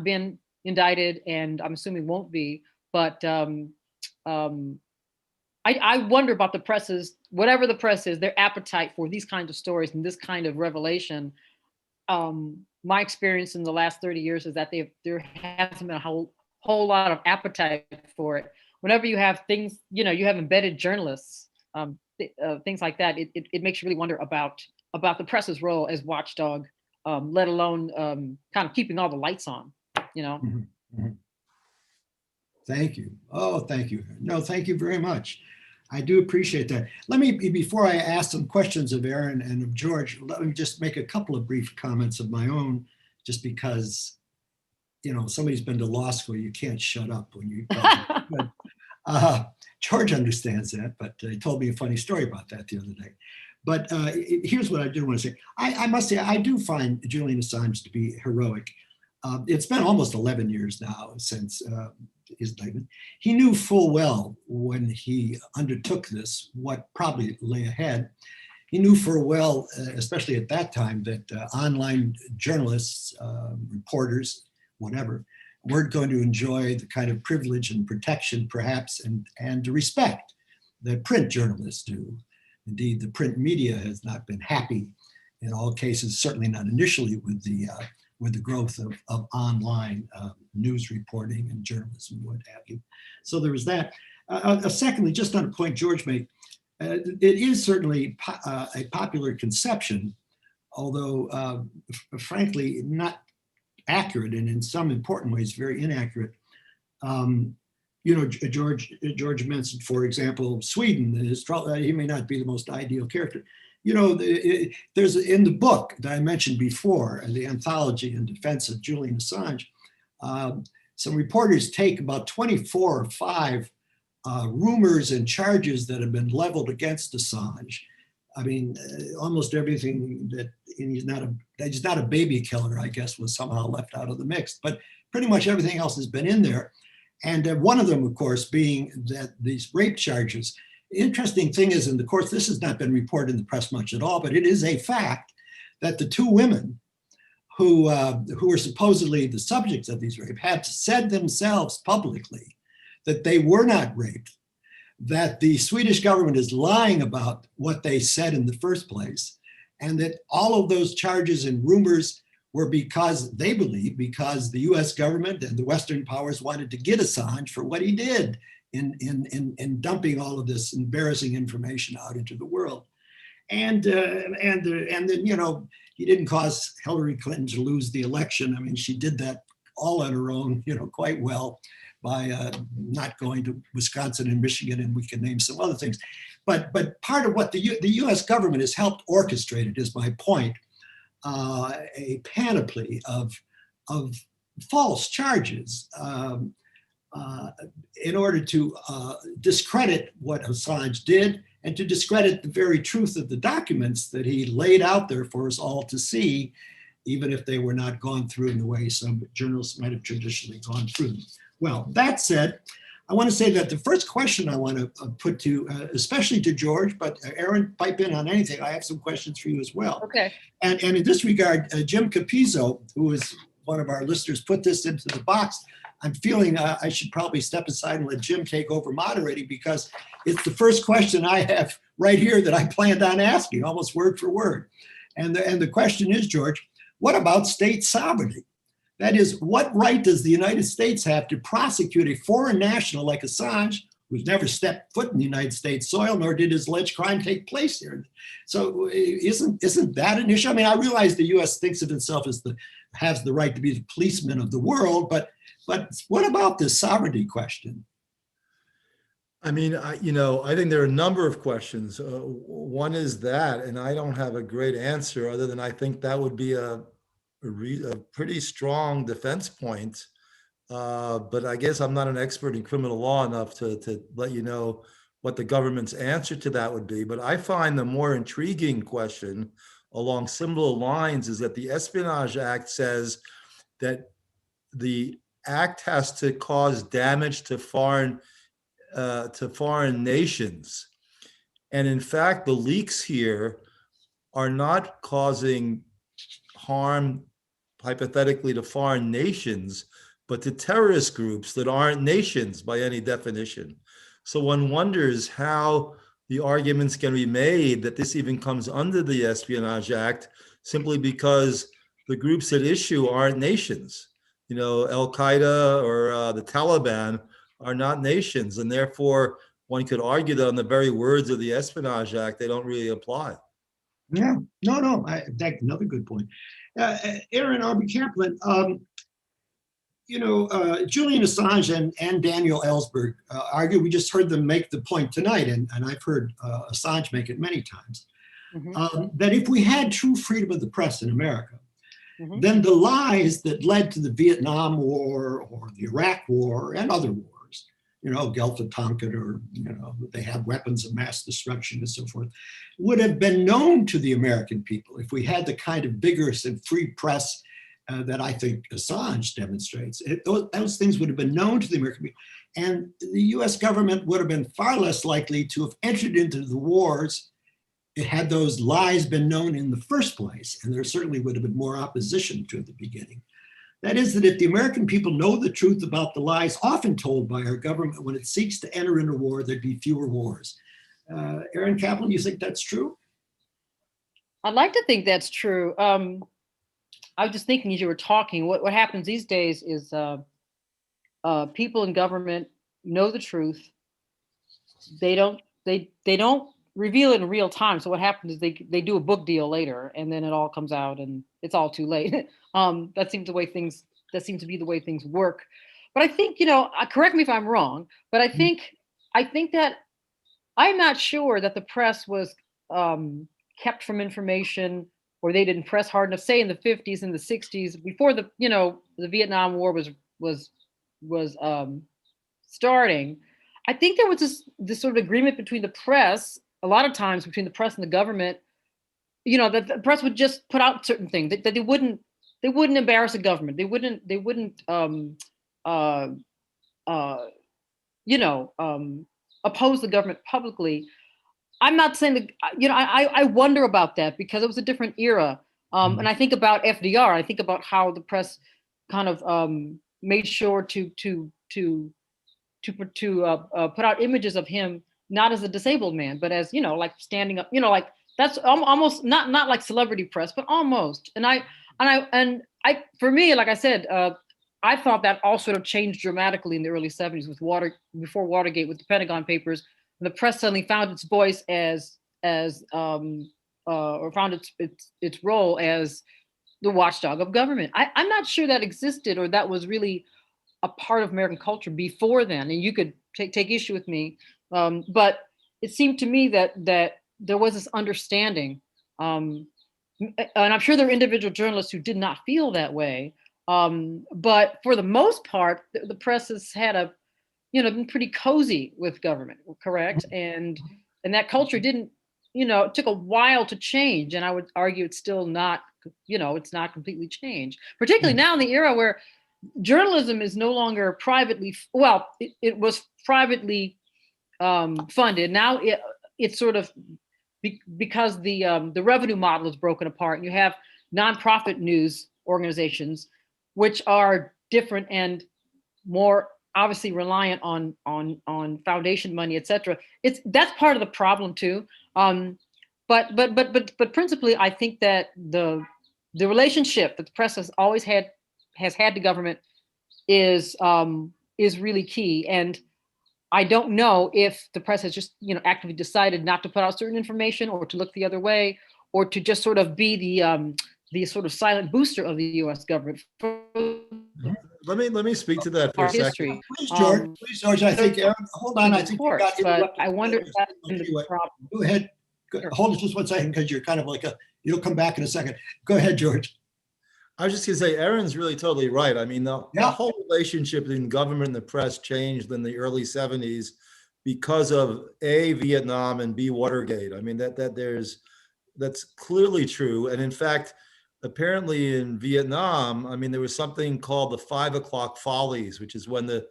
been indicted, and I'm assuming won't be. But I wonder about the press's, whatever the press is, their appetite for these kinds of stories and this kind of revelation. My experience in the last 30 years is that there hasn't been a whole lot of appetite for it. Whenever you have things, you have embedded journalists, things like that, it makes you really wonder about the press's role as watchdog, let alone kind of keeping all the lights on, Thank you. Oh, thank you. No, thank you very much. I do appreciate that. Let me, before I ask some questions of Aaron and of George, let me just make a couple of brief comments of my own, just because, somebody's been to law school, you can't shut up when you George understands that, but he told me a funny story about that the other day. But here's what I do want to say. I must say, I do find Julian Assange to be heroic. It's been almost 11 years now since his indictment. He knew full well when he undertook this what probably lay ahead. He knew full well, especially at that time, that online journalists, reporters, whatever, weren't going to enjoy the kind of privilege and protection, perhaps, and respect that print journalists do. Indeed, the print media has not been happy in all cases, certainly not initially, with the growth of online news reporting and journalism, what have you. So there was that. Secondly, just on a point George made, it is certainly a popular conception, although frankly not accurate, and in some important ways very inaccurate. George mentioned, for example, Sweden. He may not be the most ideal character. There's in the book that I mentioned before, the anthology in defense of Julian Assange, some reporters take about 24 or 5 rumors and charges that have been leveled against Assange. Almost everything that he's not a baby killer, I guess, was somehow left out of the mix, but pretty much everything else has been in there. And one of them, of course, being that these rape charges. Interesting thing is, and of course, this has not been reported in the press much at all, but it is a fact that the 2 women who were supposedly the subjects of these rapes had said themselves publicly that they were not raped, that the Swedish government is lying about what they said in the first place, and that all of those charges and rumors were because they believe, because the US government and the Western powers wanted to get Assange for what he did in dumping all of this embarrassing information out into the world. And then, you know, he didn't cause Hillary Clinton to lose the election. I mean, she did that all on her own, you know, quite well by not going to Wisconsin and Michigan, and we can name some other things. But part of what the U.S. government has helped orchestrate, it is my point, a panoply of false charges in order to discredit what Assange did and to discredit the very truth of the documents that he laid out there for us all to see, even if they were not gone through in the way some journalists might have traditionally gone through. Well, that said, I want to say that the first question I want to put to, especially to George, but Aaron, pipe in on anything. I have some questions for you as well. Okay. And in this regard, Jim Capizzo, who is one of our listeners, put this into the box. I'm feeling I should probably step aside and let Jim take over moderating, because it's the first question I have right here that I planned on asking, almost word for word. And the question is, George, what about state sovereignty? That is, what right does the United States have to prosecute a foreign national like Assange, who's never stepped foot in the United States soil, nor did his alleged crime take place here? So isn't that an issue? I mean, I realize the U.S. thinks of itself as has the right to be the policeman of the world, but what about this sovereignty question? I mean, I think there are a number of questions. One is that, and I don't have a great answer other than I think that would be a pretty strong defense point. But I guess I'm not an expert in criminal law enough to let you know what the government's answer to that would be. But I find the more intriguing question along similar lines is that the Espionage Act says that the act has to cause damage to foreign nations. And in fact, the leaks here are not causing harm hypothetically to foreign nations, but to terrorist groups that aren't nations by any definition. So one wonders how the arguments can be made that this even comes under the Espionage Act simply because the groups at issue aren't nations. You know, Al-Qaeda or the Taliban are not nations, and therefore one could argue that on the very words of the Espionage Act, they don't really apply. Yeah, no, that's another good point. Aaron Arby Kaplan, Julian Assange and Daniel Ellsberg argue, we just heard them make the point tonight, and I've heard Assange make it many times, that if we had true freedom of the press in America, then the lies that led to the Vietnam War or the Iraq War and other wars, Gulf of Tonkin, or, they have weapons of mass destruction and so forth, would have been known to the American people if we had the kind of vigorous and free press that I think Assange demonstrates. Those things would have been known to the American people. And the US government would have been far less likely to have entered into the wars had those lies been known in the first place. And there certainly would have been more opposition to at the beginning. That is, that if the American people know the truth about the lies often told by our government when it seeks to enter into war, there'd be fewer wars. Aaron Kaplan, you think that's true? I'd like to think that's true. I was just thinking as you were talking, what happens these days is people in government know the truth. They don't reveal it in real time. So what happens is they do a book deal later, and then it all comes out, and it's all too late. That seems to be the way things work. But I think, correct me if I'm wrong, but I think that I'm not sure that the press was kept from information, or they didn't press hard enough, say in the 50s and the 60s, before the Vietnam War was starting. I think there was this sort of agreement between the press, a lot of times between the press and the government, that the press would just put out certain things, that they wouldn't embarrass the government. They wouldn't oppose the government publicly. I'm not saying that, I wonder about that because it was a different era. And I think about FDR. I think about how the press kind of made sure to put out images of him not as a disabled man, but as like standing up. Like that's almost not like celebrity press, but almost. And I for me, like I said, I thought that all sort of changed dramatically in the early 70s with before Watergate, with the Pentagon Papers. And the press suddenly found its voice or found its role as the watchdog of government. I'm not sure that existed or that was really a part of American culture before then. And you could take issue with me, but it seemed to me that there was this understanding, and I'm sure there are individual journalists who did not feel that way. But for the most part, the press has had been pretty cozy with government, correct? And that culture didn't, it took a while to change. And I would argue it's still not, it's not completely changed, particularly now in the era where journalism is no longer privately, well, it was privately funded. Now it's sort of, because the revenue model is broken apart, and you have nonprofit news organizations, which are different and more obviously reliant on foundation money, et cetera. That's part of the problem too. But principally, I think that the relationship that the press has always had to government is really key. And I don't know if the press has just actively decided not to put out certain information, or to look the other way, or to just sort of be the sort of silent booster of the U.S. government. Let me speak to that for a second. Please, George. I think, Aaron, hold on. I think you got but I wonder if that's the problem. Go ahead. Hold on just 1 second, because you're kind of like you'll come back in a second. Go ahead, George. I was just going to say, Aaron's really totally right. I mean, the whole relationship between government and the press changed in the early 70s because of A, Vietnam, and B, Watergate. I mean, that's clearly true. And in fact, apparently in Vietnam, I mean, there was something called the 5 o'clock follies, which is when the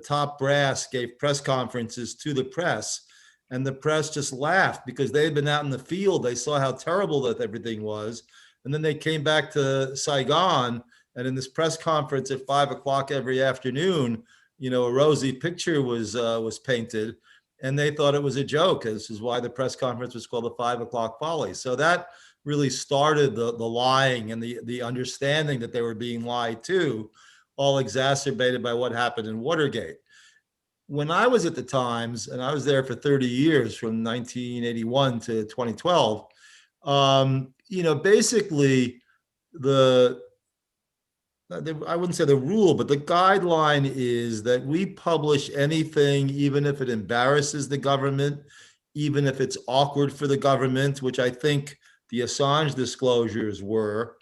top brass gave press conferences to the press, and the press just laughed because they had been out in the field. They saw how terrible that everything was. And then they came back to Saigon, and in this press conference at 5 o'clock every afternoon, a rosy picture was painted, and they thought it was a joke. This is why the press conference was called the 5 o'clock follies. So that really started the lying and the understanding that they were being lied to, all exacerbated by what happened in Watergate. When I was at the Times, and I was there for 30 years, from 1981 to 2012, basically I wouldn't say the rule, but the guideline is that we publish anything, even if it embarrasses the government, even if it's awkward for the government, which I think the Assange disclosures were.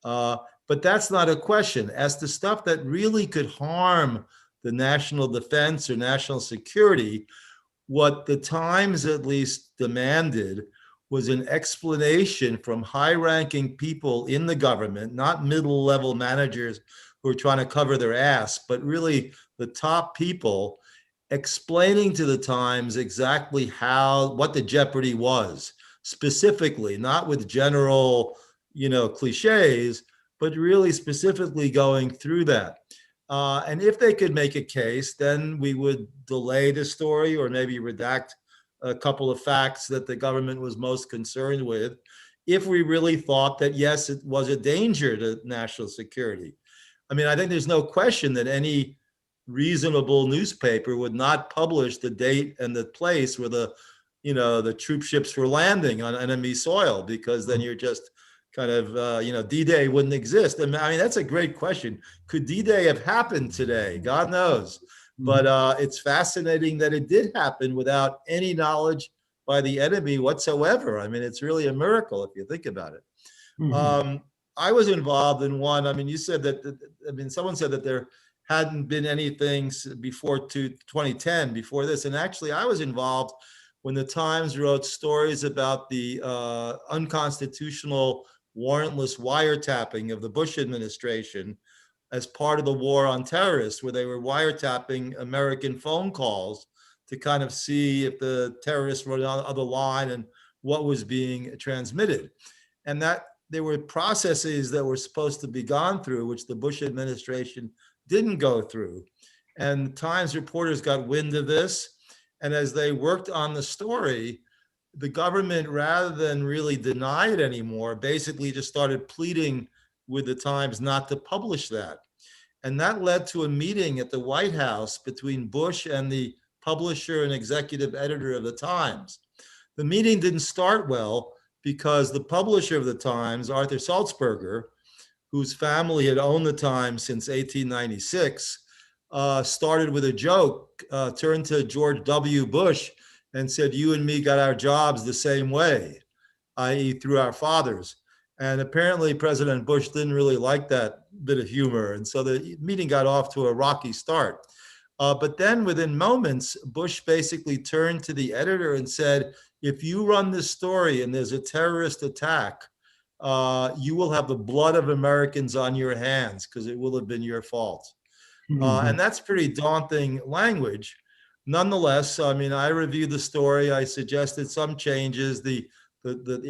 But that's not a question. As to stuff that really could harm the national defense or national security, what the Times at least demanded was an explanation from high-ranking people in the government, not middle-level managers who are trying to cover their ass, but really the top people, explaining to the Times exactly what the jeopardy was, specifically, not with general, cliches, but really specifically going through that. And if they could make a case, then we would delay the story or maybe redact a couple of facts that the government was most concerned with, if we really thought that, yes, it was a danger to national security. I mean, I think there's no question that any reasonable newspaper would not publish the date and the place where the troop ships were landing on enemy soil, because then you're just kind of, D-Day wouldn't exist. I mean, that's a great question. Could D-Day have happened today? God knows. But it's fascinating that it did happen without any knowledge by the enemy whatsoever. I mean, it's really a miracle if you think about it. I was involved in one. I mean, you said someone said that there hadn't been anything before 2010, before this. And actually, I was involved when the Times wrote stories about the unconstitutional warrantless wiretapping of the Bush administration as part of the war on terrorists, where they were wiretapping American phone calls to kind of see if the terrorists were on the other line and what was being transmitted. And that there were processes that were supposed to be gone through, which the Bush administration didn't go through. And Times reporters got wind of this. And as they worked on the story, the government, rather than really deny it anymore, basically just started pleading with the Times not to publish that. And that led to a meeting at the White House between Bush and the publisher and executive editor of the Times. The meeting didn't start well because the publisher of the Times, Arthur Sulzberger, whose family had owned the Times since 1896, started with a joke, turned to George W. Bush and said, "You and me got our jobs the same way," i.e. through our fathers. And apparently President Bush didn't really like that bit of humor. And so the meeting got off to a rocky start. But then within moments, Bush basically turned to the editor and said, "If you run this story and there's a terrorist attack, you will have the blood of Americans on your hands because it will have been your fault." And that's pretty daunting language. Nonetheless, I mean, I reviewed the story. I suggested some changes. The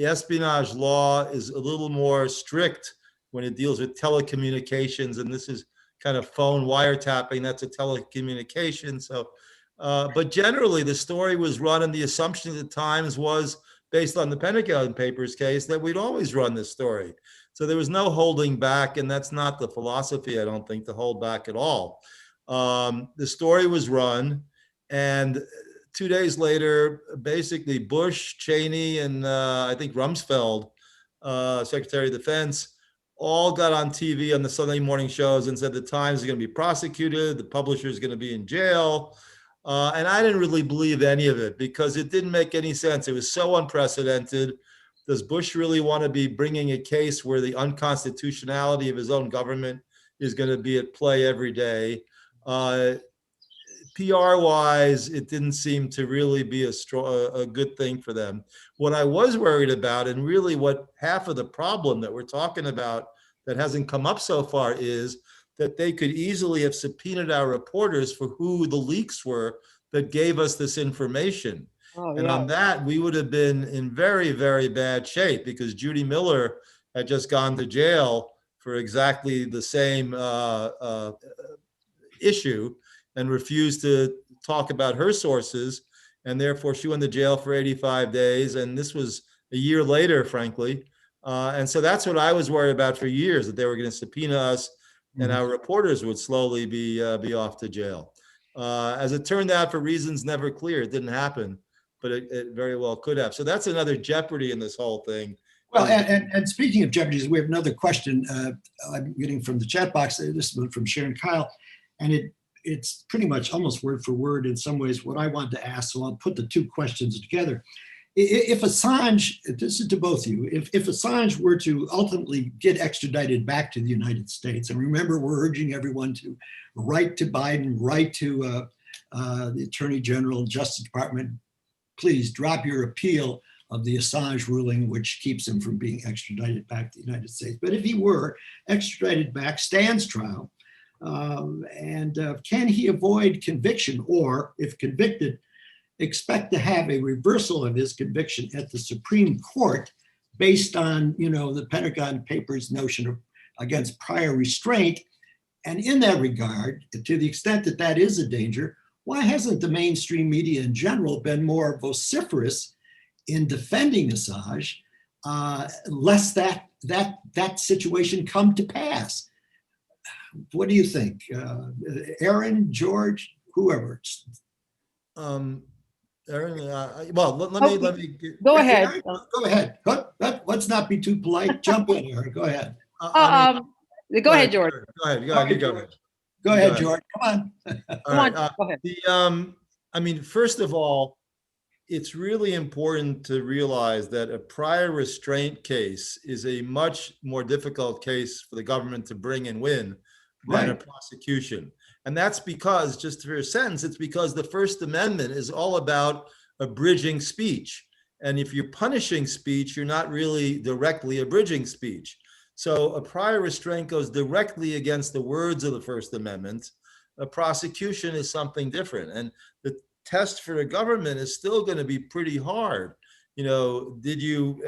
espionage law is a little more strict when it deals with telecommunications, and this is kind of phone wiretapping. That's a telecommunication. So, but generally, the story was run, and the assumption at the Times was, based on the Pentagon Papers case, that we'd always run this story. So there was no holding back, and that's not the philosophy, I don't think, to hold back at all. The story was run, and 2 days later, basically Bush, Cheney, and I think Rumsfeld, Secretary of Defense, all got on TV on the Sunday morning shows and said the Times is going to be prosecuted, the publisher is going to be in jail. And I didn't really believe any of it because it didn't make any sense. It was so unprecedented. Does Bush really want to be bringing a case where the unconstitutionality of his own government is going to be at play every day? PR-wise, it didn't seem to really be a good thing for them. What I was worried about, and really what half of the problem that we're talking about that hasn't come up so far, is that they could easily have subpoenaed our reporters for who the leaks were that gave us this information. Oh, and yeah. on that, we would have been in very, very bad shape because Judy Miller had just gone to jail for exactly the same issue and refused to talk about her sources. And therefore, she went to jail for 85 days. And this was a year later, frankly. And so that's what I was worried about for years, that they were going to subpoena us and our reporters would slowly be off to jail. As it turned out, for reasons never clear, it didn't happen, but it very well could have. So that's another jeopardy in this whole thing. Well, and speaking of jeopardies, we have another question I'm getting from the chat box. This is from Sharon Kyle, and it's pretty much almost word for word in some ways what I wanted to ask. So I'll put the two questions together. If Assange, this is to both of you, if Assange were to ultimately get extradited back to the United States, and remember, we're urging everyone to write to Biden, write to the Attorney General, Justice Department, please drop your appeal of the Assange ruling, which keeps him from being extradited back to the United States. But if he were extradited back, stands trial, and can he avoid conviction, or if convicted, expect to have a reversal of his conviction at the Supreme Court based on, the Pentagon Papers notion of against prior restraint? And in that regard, to the extent that that is a danger, why hasn't the mainstream media in general been more vociferous in defending Assange, lest that situation come to pass? What do you think? Aaron, George, whoever. Aaron, well, let me Go ahead. Aaron, go ahead. Let's not be too polite. Jump in, Aaron. Go ahead. Go ahead, George. Go ahead. Go ahead, George. Come on. Come on. Go ahead. First of all, it's really important to realize that a prior restraint case is a much more difficult case for the government to bring and win than a prosecution. And that's because, just for a sentence, it's because the First Amendment is all about abridging speech. And if you're punishing speech, you're not really directly abridging speech. So a prior restraint goes directly against the words of the First Amendment. A prosecution is something different. And the test for the government is still going to be pretty hard. Did you,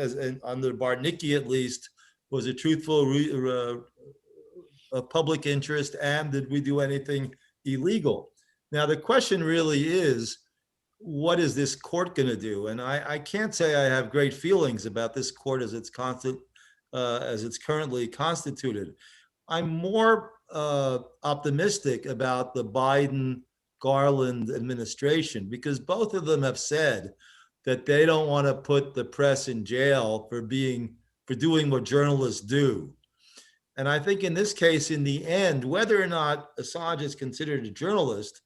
under Barnicki at least, was it truthful public interest, and did we do anything illegal? Now, the question really is, what is this court going to do? And I can't say I have great feelings about this court as it's currently constituted. I'm more optimistic about the Biden-Garland administration, because both of them have said that they don't want to put the press in jail for doing what journalists do. And I think in this case, in the end, whether or not Assange is considered a journalist,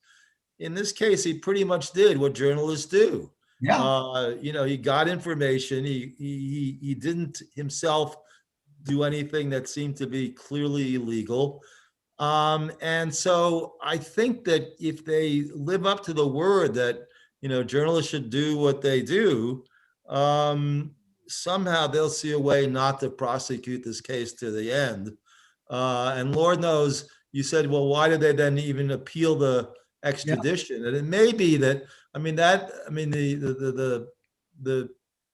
in this case, he pretty much did what journalists do. Yeah. He got information. He didn't himself do anything that seemed to be clearly illegal. And so I think that if they live up to the word that, journalists should do what they do, somehow they'll see a way not to prosecute this case to the end. And Lord knows, you said, well, why did they then even appeal the extradition? Yeah. And it may be that, the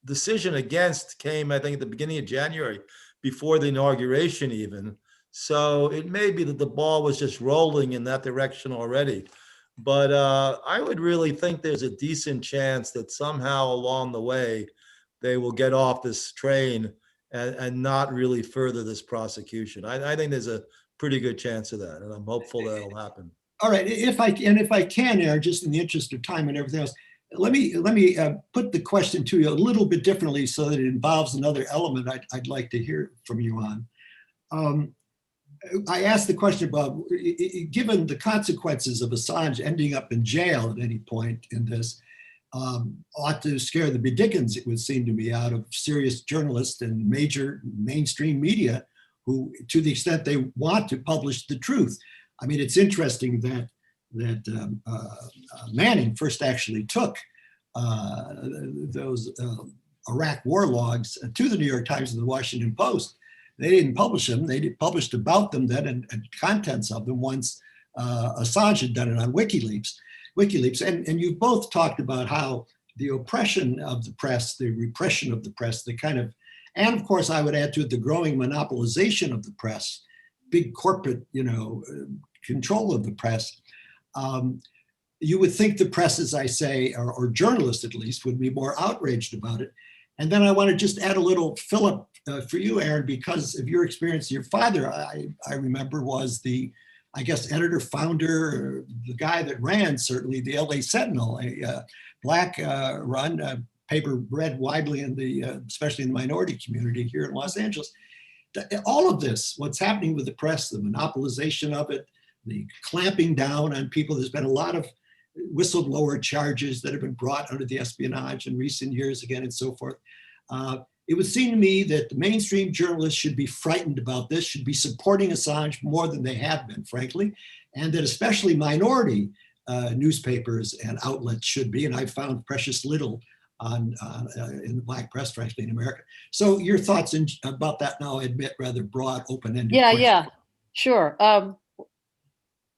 decision against came, I think, at the beginning of January, before the inauguration even. So it may be that the ball was just rolling in that direction already. But I would really think there's a decent chance that somehow along the way, they will get off this train and not really further this prosecution. I think there's a pretty good chance of that, and I'm hopeful that'll happen. All right, if I can, Aaron, just in the interest of time and everything else, let me put the question to you a little bit differently so that it involves another element I'd like to hear from you on. I asked the question about, given the consequences of Assange ending up in jail at any point in this, ought to scare the bedickens, it would seem to me, out of serious journalists and major mainstream media who, to the extent they want to publish the truth. I mean, it's interesting that Manning first actually took those Iraq war logs to the New York Times and the Washington Post. They didn't publish them. They published about them then and contents of them once Assange had done it on WikiLeaks. And you've both talked about how the oppression of the press, the repression of the press, and of course I would add to it the growing monopolization of the press, big corporate, control of the press. You would think the press, as I say, or journalists at least, would be more outraged about it. And then I want to just add a little fillip for you, Aaron, because of your experience. Your father, I remember, was the, I guess, editor, founder, the guy that ran certainly the LA Sentinel, a black run paper read widely in especially in the minority community here in Los Angeles. All of this, what's happening with the press, the monopolization of it, the clamping down on people. There's been a lot of whistleblower charges that have been brought under the espionage in recent years again and so forth. It would seem to me that the mainstream journalists should be frightened about this, should be supporting Assange more than they have been, frankly, and that especially minority newspapers and outlets should be, and I've found precious little in the black press, frankly, in America. So your thoughts about that now, I admit, rather broad, open-ended question. Yeah, sure.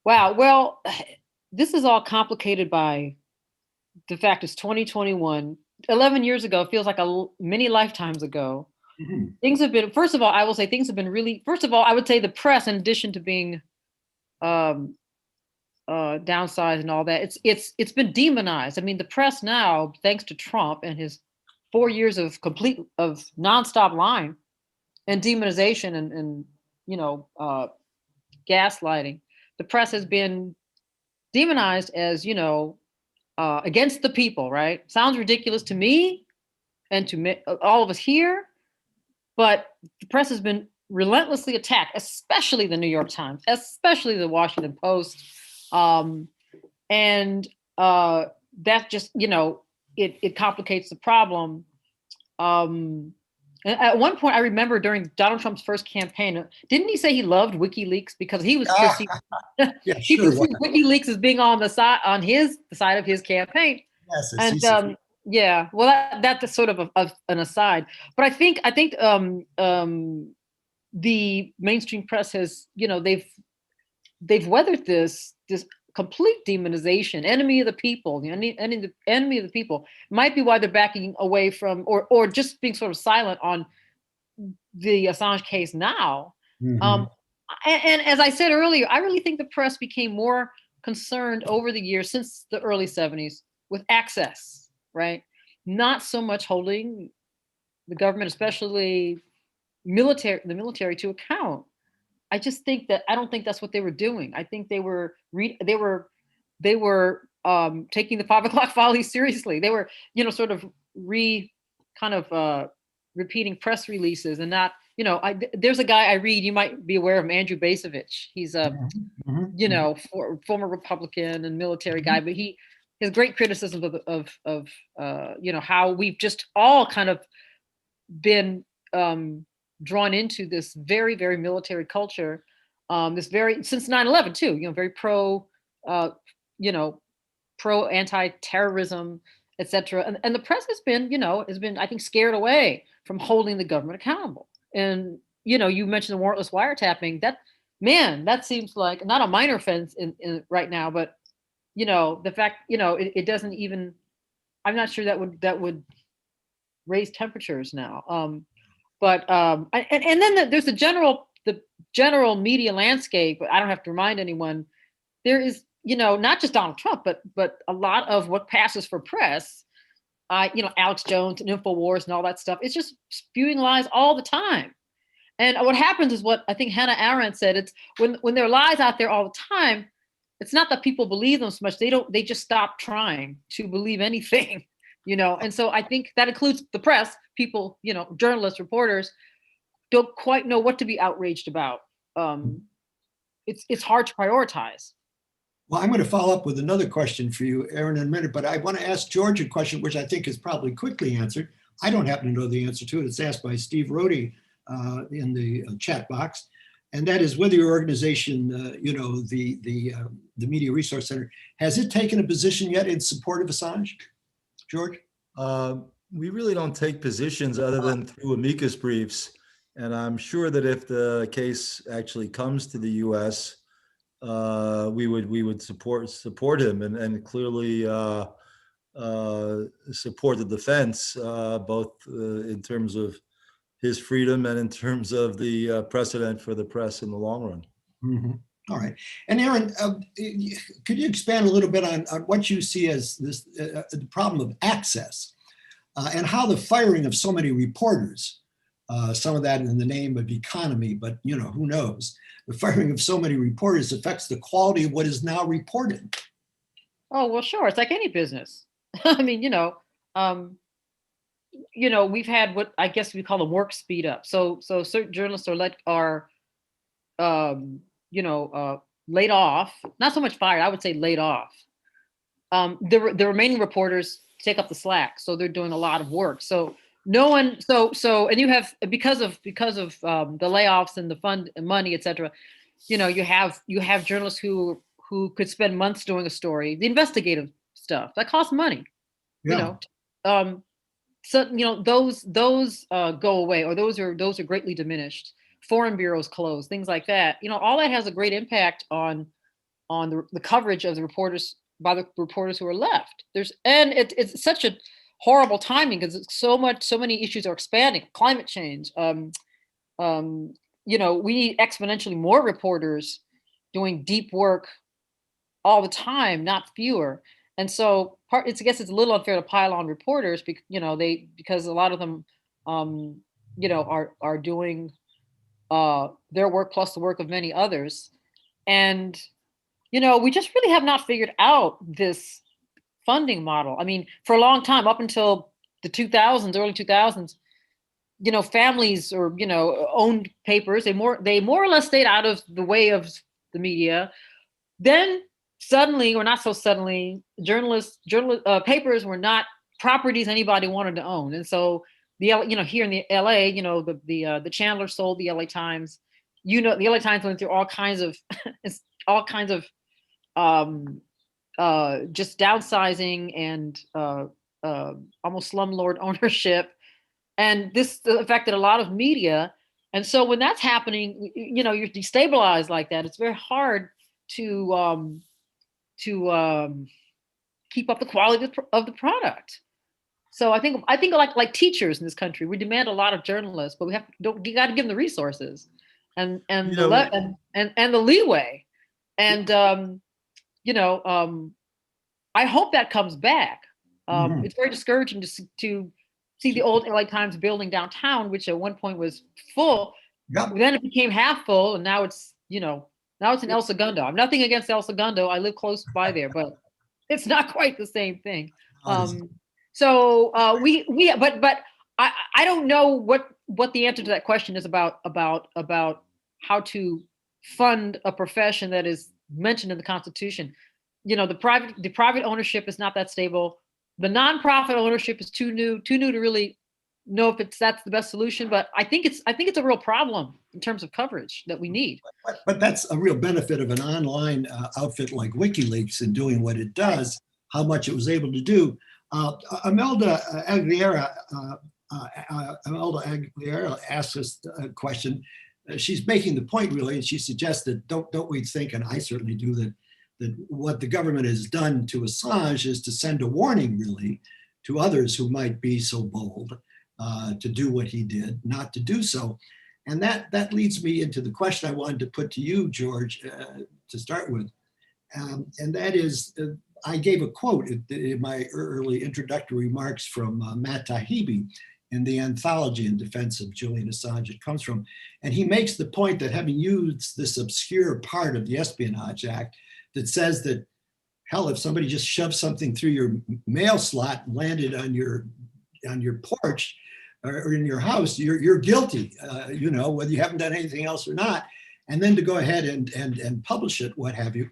Wow, well, this is all complicated by the fact it's 2021. 11 years ago feels like many lifetimes ago. Mm-hmm. Things have been, first of all, I will say things have been really, first of all, I would say the press, in addition to being downsized and all that, it's been demonized. I mean, the press now, thanks to Trump and his 4 years of nonstop lying and demonization and gaslighting, the press has been demonized as, against the people, right? Sounds ridiculous to me and to all of us here, but the press has been relentlessly attacked, especially the New York Times, especially the Washington Post. And that just, it complicates the problem. And at one point, I remember during Donald Trump's first campaign, didn't he say he loved WikiLeaks because he was he perceived WikiLeaks as being on the side of his campaign. Yes, and well, that's sort of an aside. But I think the mainstream press has, they've weathered this complete demonization, enemy of the people, the enemy of the people. Might be why they're backing away from, or just being sort of silent on the Assange case now. Mm-hmm. And as I said earlier, I really think the press became more concerned over the years since the early 70s with access, right? Not so much holding the government, especially the military, to account. I just think that I don't think that's what they were doing. I think they were taking the 5 o'clock follies seriously. They were, sort of repeating press releases and not, there's a guy I read, you might be aware of him, Andrew Bacevich. He's a, former Republican and military guy, but he has great criticism of how we've just all kind of been drawn into this very, very military culture, since 9/11 too, very pro anti-terrorism, etc. And the press has been, I think, scared away from holding the government accountable. And, you mentioned the warrantless wiretapping. That seems like not a minor offense in right now, but, the fact, it doesn't even, I'm not sure that would raise temperatures now. And then there's the general media landscape. I don't have to remind anyone, there is, not just Donald Trump, but a lot of what passes for press, Alex Jones and InfoWars and all that stuff, it's just spewing lies all the time. And what happens is what I think Hannah Arendt said, it's when there are lies out there all the time, it's not that people believe them so much, they just stop trying to believe anything, and so I think that includes the press, people, journalists, reporters, don't quite know what to be outraged about. It's hard to prioritize. Well, I'm going to follow up with another question for you, Aaron, in a minute, but I want to ask George a question, which I think is probably quickly answered. I don't happen to know the answer to it. It's asked by Steve Rohde in the chat box. And that is whether your organization, the Media Resource Center, has it taken a position yet in support of Assange? George? We really don't take positions other than through amicus briefs. And I'm sure that if the case actually comes to the US, we would support him and clearly support the defense, both in terms of his freedom and in terms of the precedent for the press in the long run. Mm-hmm. All right. And Aaron, could you expand a little bit on what you see as this the problem of access and how the firing of so many reporters, some of that in the name of economy, but who knows, the firing of so many reporters affects the quality of what is now reported? Oh, well, sure. It's like any business. I mean, we've had what I guess we call a work speed up. So certain journalists are laid off, not so much fired, I would say laid off. The remaining reporters take up the slack. So they're doing a lot of work. So no one, and you have, because of the layoffs and the fund and money, et cetera, you have journalists who could spend months doing a story, the investigative stuff that costs money, Yeah. So, those go away, or those are greatly diminished. Foreign bureaus closed, things like that. All that has a great impact on the coverage of the reporters by the reporters who are left. It's such a horrible timing because so many issues are expanding. Climate change. We need exponentially more reporters doing deep work all the time, not fewer. And so I guess it's a little unfair to pile on reporters because a lot of them are doing their work plus the work of many others. And we just really have not figured out this funding model. I mean, for a long time, up until the 2000s, early 2000s, families or owned papers. They more or less stayed out of the way of the media. Then suddenly, or not so suddenly, papers were not properties anybody wanted to own. And so here in the LA, the Chandler sold the LA Times. The LA Times went through all kinds of just downsizing and almost slumlord ownership, and this affected a lot of media. And so when that's happening, you're destabilized like that. It's very hard to keep up the quality of the product. So I think like teachers in this country, we demand a lot of journalists, but you got to give them the resources and the leeway. And I hope that comes back. It's very discouraging to see the old LA Times building downtown, which at one point was full, Yep. Then it became half full, and now it's, now it's in El Segundo. I'm nothing against El Segundo. I live close by there, but it's not quite the same thing. So but I don't know what the answer to that question is about how to fund a profession that is mentioned in the Constitution. The private ownership is not that stable. The nonprofit ownership is too new to really know if that's the best solution. But I think it's a real problem in terms of coverage that we need. But that's a real benefit of an online outfit like WikiLeaks in doing what it does, how much it was able to do. Imelda Aguilera asked us a question. She's making the point really, and she suggests that don't we think, and I certainly do, that what the government has done to Assange is to send a warning really to others who might be so bold to do what he did, not to do so. And that leads me into the question I wanted to put to you, George, to start with. And that is, I gave a quote in my early introductory remarks from Matt Taibbi in the anthology in defense of Julian Assange it comes from. And he makes the point that having used this obscure part of the Espionage Act that says that, hell, if somebody just shoves something through your mail slot and landed on your porch or in your house, you're guilty, whether you haven't done anything else or not. And then to go ahead and publish it, what have you.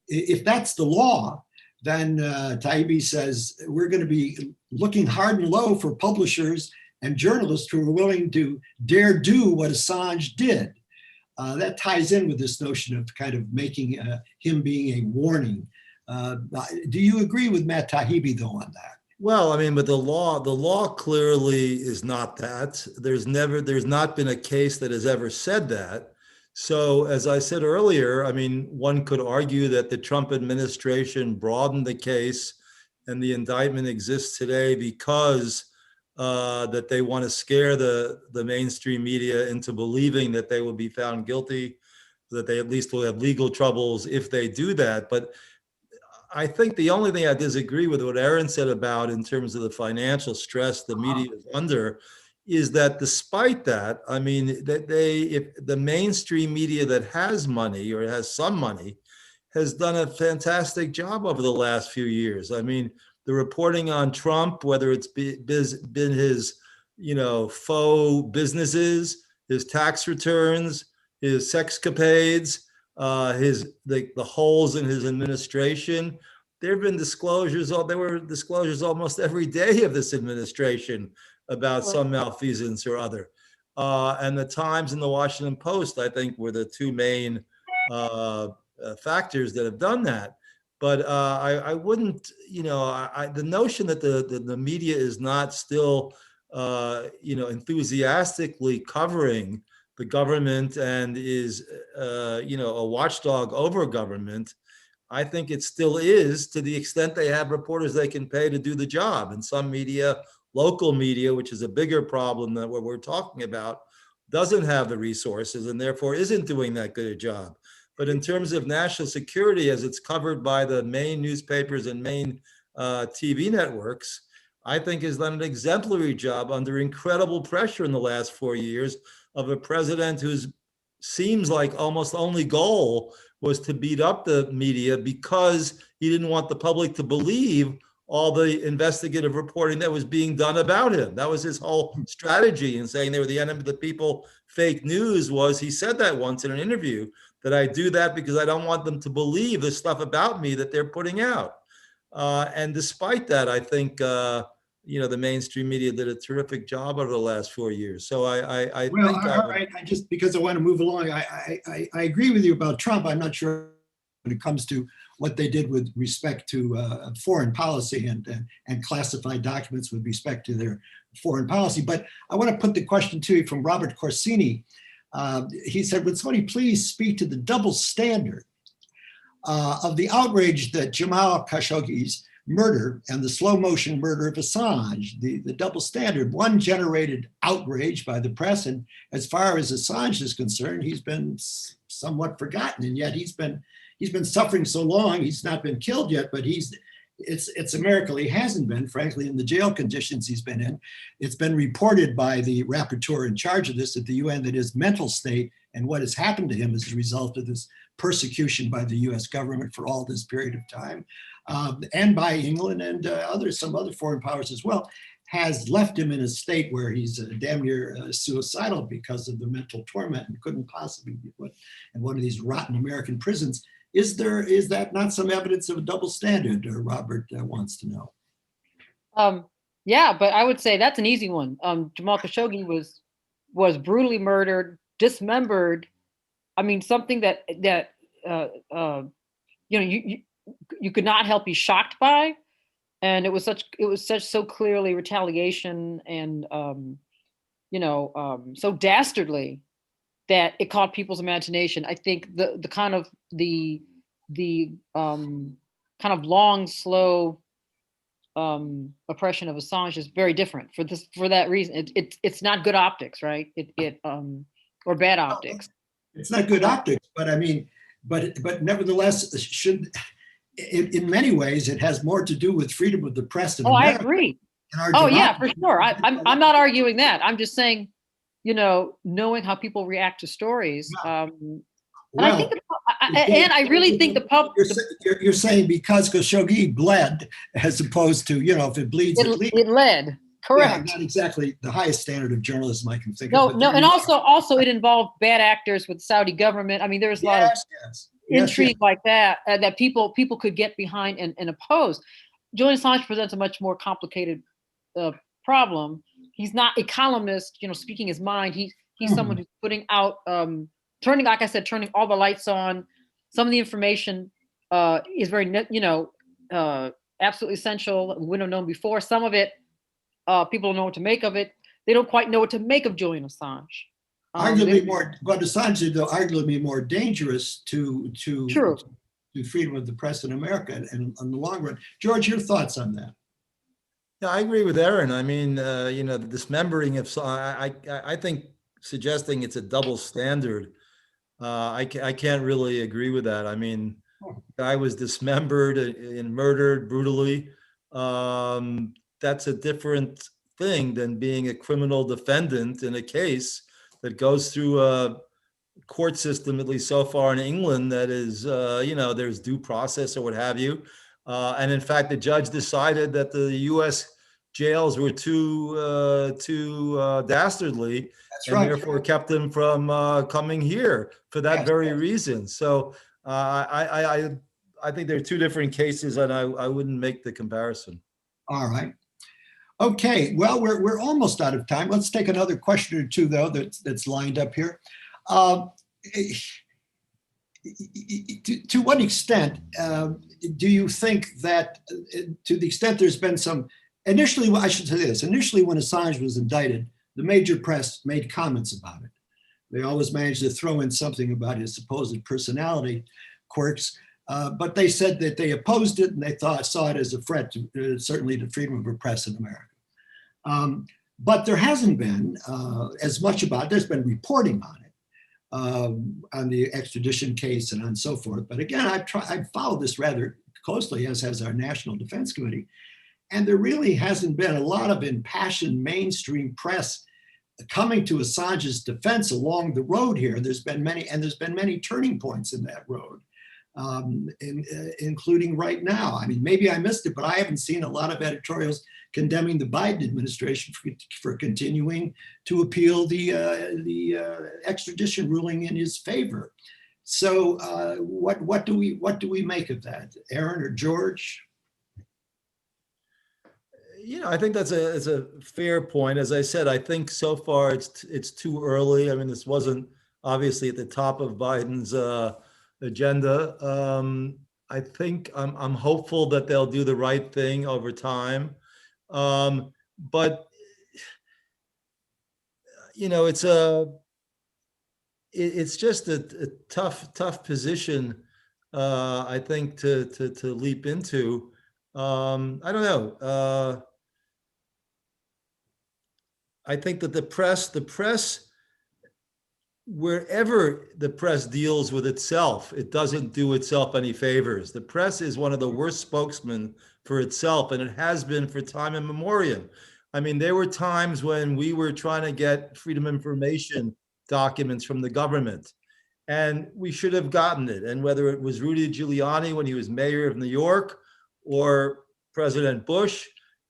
If that's the law, then Taibbi says we're going to be looking hard and low for publishers and journalists who are willing to dare do what Assange did. That ties in with this notion of kind of making him being a warning. Do you agree with Matt Taibbi, though, on that? Well, I mean, but the law clearly is not that. There's not been a case that has ever said that. So as I said earlier, I mean, one could argue that the Trump administration broadened the case and the indictment exists today because that they want to scare the mainstream media into believing that they will be found guilty, that they at least will have legal troubles if they do that. But I think the only thing I disagree with what Aaron said about in terms of the financial stress the media is under is that despite that, I mean, that if the mainstream media that has money or has some money has done a fantastic job over the last few years. I mean, the reporting on Trump, whether it's been his, faux businesses, his tax returns, his sexcapades, the holes in his administration. There have been disclosures. There were disclosures almost every day of this administration about some malfeasance or other. And the Times and the Washington Post, I think, were the two main factors that have done that. But I wouldn't, the notion that the media is not still, enthusiastically covering the government and is, a watchdog over government, I think it still is, to the extent they have reporters they can pay to do the job. And some media, local media, which is a bigger problem than what we're talking about, doesn't have the resources and therefore isn't doing that good a job. But in terms of national security, as it's covered by the main newspapers and main TV networks, I think has done an exemplary job under incredible pressure in the last 4 years of a president whose seems like almost only goal was to beat up the media because he didn't want the public to believe all the investigative reporting that was being done about him. That was his whole strategy in saying they were the enemy of the people. Fake news was, he said that once in an interview, that I do that because I don't want them to believe the stuff about me that they're putting out. And despite that, I think, the mainstream media did a terrific job over the last 4 years. So I think. All right. I just, because I want to move along, I agree with you about Trump. I'm not sure when it comes to what they did with respect to foreign policy and classified documents with respect to their foreign policy. But I want to put the question to you from Robert Corsini. He said, would somebody please speak to the double standard of the outrage that Jamal Khashoggi's murder and the slow motion murder of Assange, the double standard. One generated outrage by the press, and as far as Assange is concerned, he's been somewhat forgotten, and yet he's been suffering so long. He's not been killed yet, but he's it's a miracle he hasn't been, frankly, in the jail conditions he's been in. It's been reported by the rapporteur in charge of this at the UN that his mental state and what has happened to him as a result of this persecution by the US government for all this period of time, and by England and some other foreign powers as well, has left him in a state where he's damn near suicidal because of the mental torment and couldn't possibly be put in one of these rotten American prisons. Is that not some evidence of a double standard? Robert wants to know. Yeah, but I would say that's an easy one. Jamal Khashoggi was brutally murdered, dismembered. I mean, something that you could not help be shocked by, and it was so clearly retaliation and so dastardly that it caught people's imagination. I think the kind of long, slow oppression of Assange is very different for that reason. It's not good optics, right? Or bad optics. It's not good optics, but I mean, but nevertheless, in many ways, it has more to do with freedom of the press. I agree. Yeah, for sure. I'm not arguing that. I'm just saying, knowing how people react to stories. And I really think the public. You're saying because Khashoggi bled, as opposed to, if it bleeds, it led. Correct. Yeah, not exactly the highest standard of journalism I can think of. No, and also it involved bad actors with the Saudi government. I mean, there was a lot of intrigue like that that people could get behind and oppose. Julian Assange presents a much more complicated problem. He's not a columnist, speaking his mind. He's someone who's putting out, turning all the lights on. Some of the information is very, absolutely essential. We wouldn't have known before. Some of it, people don't know what to make of it. They don't quite know what to make of Julian Assange. Arguably Assange is arguably more dangerous to freedom of the press in America and in the long run. George, your thoughts on that? Yeah, I agree with Aaron. I mean, the dismembering of, I think suggesting it's a double standard, I can't really agree with that. I mean, the guy was dismembered and murdered brutally. That's a different thing than being a criminal defendant in a case that goes through a court system, at least so far in England, that is, there's due process or what have you. And in fact, the judge decided that the U.S. jails were too dastardly, therefore kept them from coming here for that very reason. So I think there are two different cases, and I wouldn't make the comparison. All right. Okay, well, we're almost out of time. Let's take another question or two, though, that's lined up here. To what extent do you think that, to the extent there's been some, initially, I should say this, initially when Assange was indicted, the major press made comments about it. They always managed to throw in something about his supposed personality quirks, but they said that they opposed it and they saw it as a threat to certainly to freedom of the press in America. But there hasn't been as much about it. There's been reporting on the extradition case and on so forth. But again, I've followed this rather closely, as has our National Defense Committee. And there really hasn't been a lot of impassioned mainstream press coming to Assange's defense along the road here. There's been many turning points in that road, including right now. I mean, maybe I missed it, but I haven't seen a lot of editorials condemning the Biden administration for continuing to appeal the extradition ruling in his favor. So what do we make of that, Aaron or George? I think it's a fair point. As I said, I think so far it's too early. I mean, this wasn't obviously at the top of Biden's agenda. I think I'm hopeful that they'll do the right thing over time. But it's just a tough position, I think, to leap into. I don't know. I think that the press wherever the press deals with itself, it doesn't do itself any favors. The press is one of the worst spokesmen for itself, and it has been for time immemorial. I mean, there were times when we were trying to get freedom of information documents from the government, and we should have gotten it. And whether it was Rudy Giuliani when he was mayor of New York or President Bush,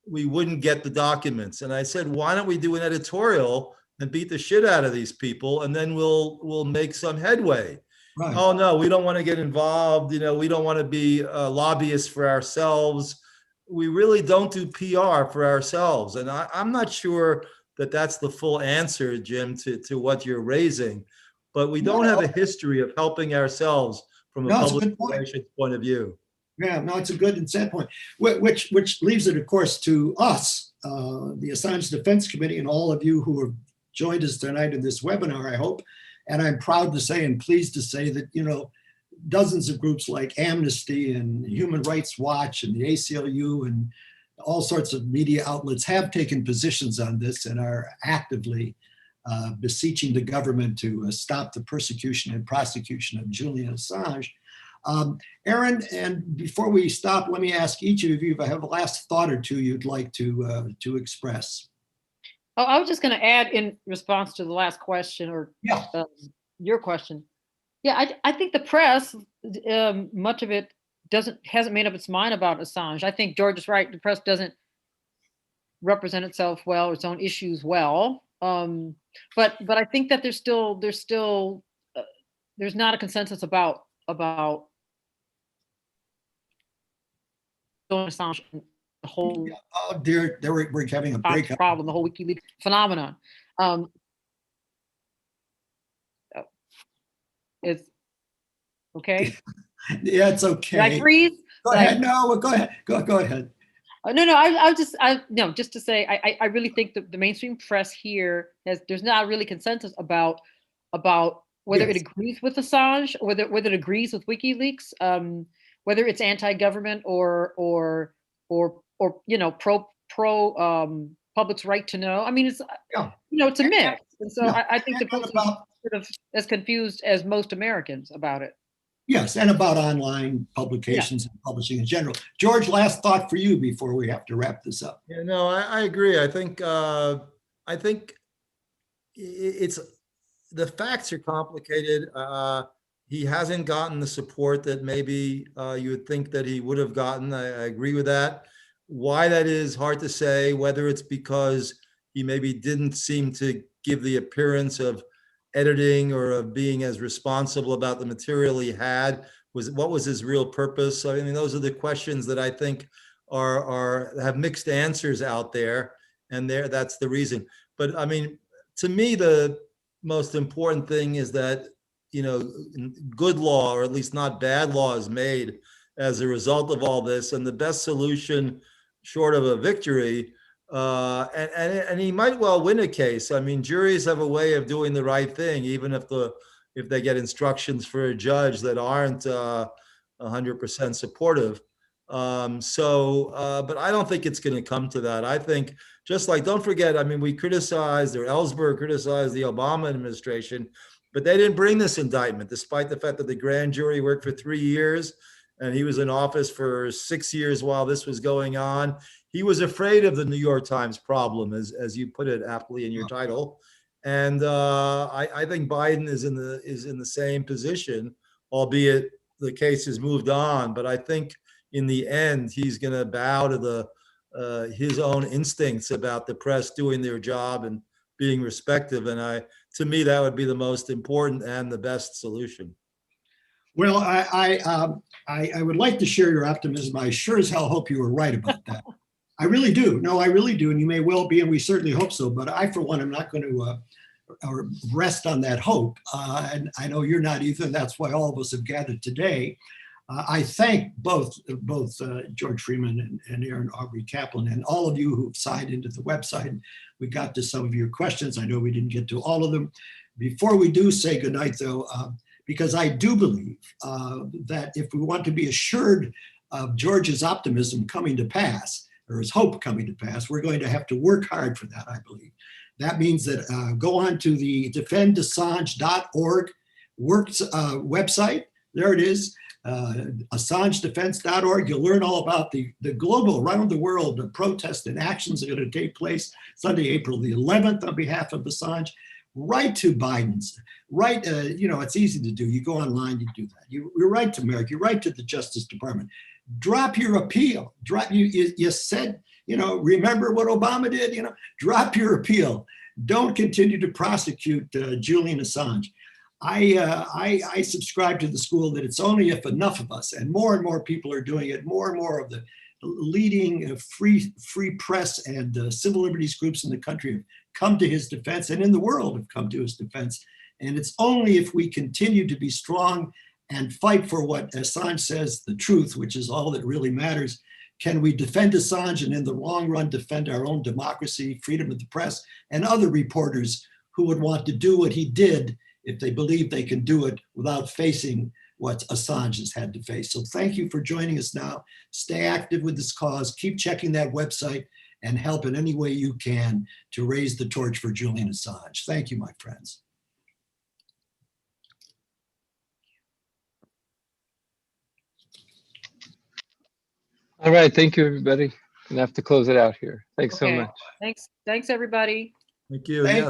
we wouldn't get the documents. And I said, why don't we do an editorial and beat the shit out of these people, and then we'll make some headway. Right. Oh no, we don't want to get involved. You know, we don't want to be lobbyists for ourselves. We really don't do PR for ourselves. And I'm not sure that that's the full answer, Jim, to what you're raising. But we don't have a history of helping ourselves from a public relations point of view. Yeah, no, it's a good and sad point, which leaves it, of course, to us, the Assange Defense Committee, and all of you who have joined us tonight in this webinar, I hope. And I'm proud to say and pleased to say that, you know, dozens of groups like Amnesty and Human Rights Watch and the ACLU and all sorts of media outlets have taken positions on this and are actively beseeching the government to stop the persecution and prosecution of Julian Assange. Aaron, and before we stop, let me ask each of you if I have a last thought or two you'd like to express. Oh, I was just going to add in response to the last question, or your question. Yeah, I think the press, much of it hasn't made up its mind about Assange. I think George is right. The press doesn't represent itself well, its own issues well. But I think that there's not a consensus about Assange, the whole oh dear, we're having a breakup problem, the whole WikiLeaks phenomenon. It's okay. Yeah, it's okay. Did I freeze? Go ahead. No, go ahead. Go ahead. No, just to say, I really think the mainstream press here there's not really consensus about whether it agrees with Assange, or whether it agrees with WikiLeaks, whether it's anti-government or you know, pro public's right to know. I mean, it's you know, it's a mix, and so I think the press is sort of as confused as most Americans about it. Yes, and about online publications and publishing in general. George, last thought for you before we have to wrap this up. Yeah, no, I agree. I think it's the facts are complicated. He hasn't gotten the support that maybe you would think that he would have gotten. I agree with that. Why that is hard to say, whether it's because he maybe didn't seem to give the appearance of editing or of being as responsible about the material he had. What was his real purpose? I mean, those are the questions that I think have mixed answers out there, and that's the reason. But I mean, to me, the most important thing is that, you know, good law, or at least not bad law, is made as a result of all this, and the best solution, short of a victory, and he might well win a case. I mean, juries have a way of doing the right thing, even if they get instructions for a judge that aren't 100% supportive. But I don't think it's going to come to that. I think, just like, don't forget, I mean, we criticized, or Ellsberg criticized the Obama administration, but they didn't bring this indictment, despite the fact that the grand jury worked for 3 years, and he was in office for 6 years while this was going on. He was afraid of the New York Times problem, as you put it aptly in your title. And I think Biden is in the same position, albeit the case has moved on. But I think in the end, he's going to bow to his own instincts about the press doing their job and being respectful. And to me, that would be the most important and the best solution. Well, I would like to share your optimism. I sure as hell hope you were right about that. I really do. No, I really do. And you may well be, and we certainly hope so. But I, for one, am not going to rest on that hope. And I know you're not either. That's why all of us have gathered today. I thank both George Freeman and Aaron Aubrey Kaplan, and all of you who've signed into the website. We got to some of your questions. I know we didn't get to all of them. Before we do say goodnight, though, because I do believe that if we want to be assured of George's optimism coming to pass, or is hope coming to pass. We're going to have to work hard for that, I believe. That means that go on to the defendassange.org website. There it is, AssangeDefense.org. You'll learn all about the global, around the world, the protests and actions that are going to take place Sunday, April the 11th on behalf of Assange. Write to Biden's, write, it's easy to do. You go online, you do that. You write to Merrick, you write to the Justice Department. Drop your appeal. You said, remember what Obama did, drop your appeal. Don't continue to prosecute Julian Assange. I subscribe to the school that it's only if enough of us, and more people are doing it, more and more of the leading free press and civil liberties groups in the country have come to his defense, and in the world have come to his defense. And it's only if we continue to be strong and fight for what Assange says, the truth, which is all that really matters, can we defend Assange and in the long run defend our own democracy, freedom of the press, and other reporters who would want to do what he did if they believe they can do it without facing what Assange has had to face. So thank you for joining us now. Stay active with this cause. Keep checking that website and help in any way you can to raise the torch for Julian Assange. Thank you, my friends. All right, thank you, everybody. Gonna have to close it out here. Thanks so Okay. much. Thanks, everybody. Thank you. Thank Yeah.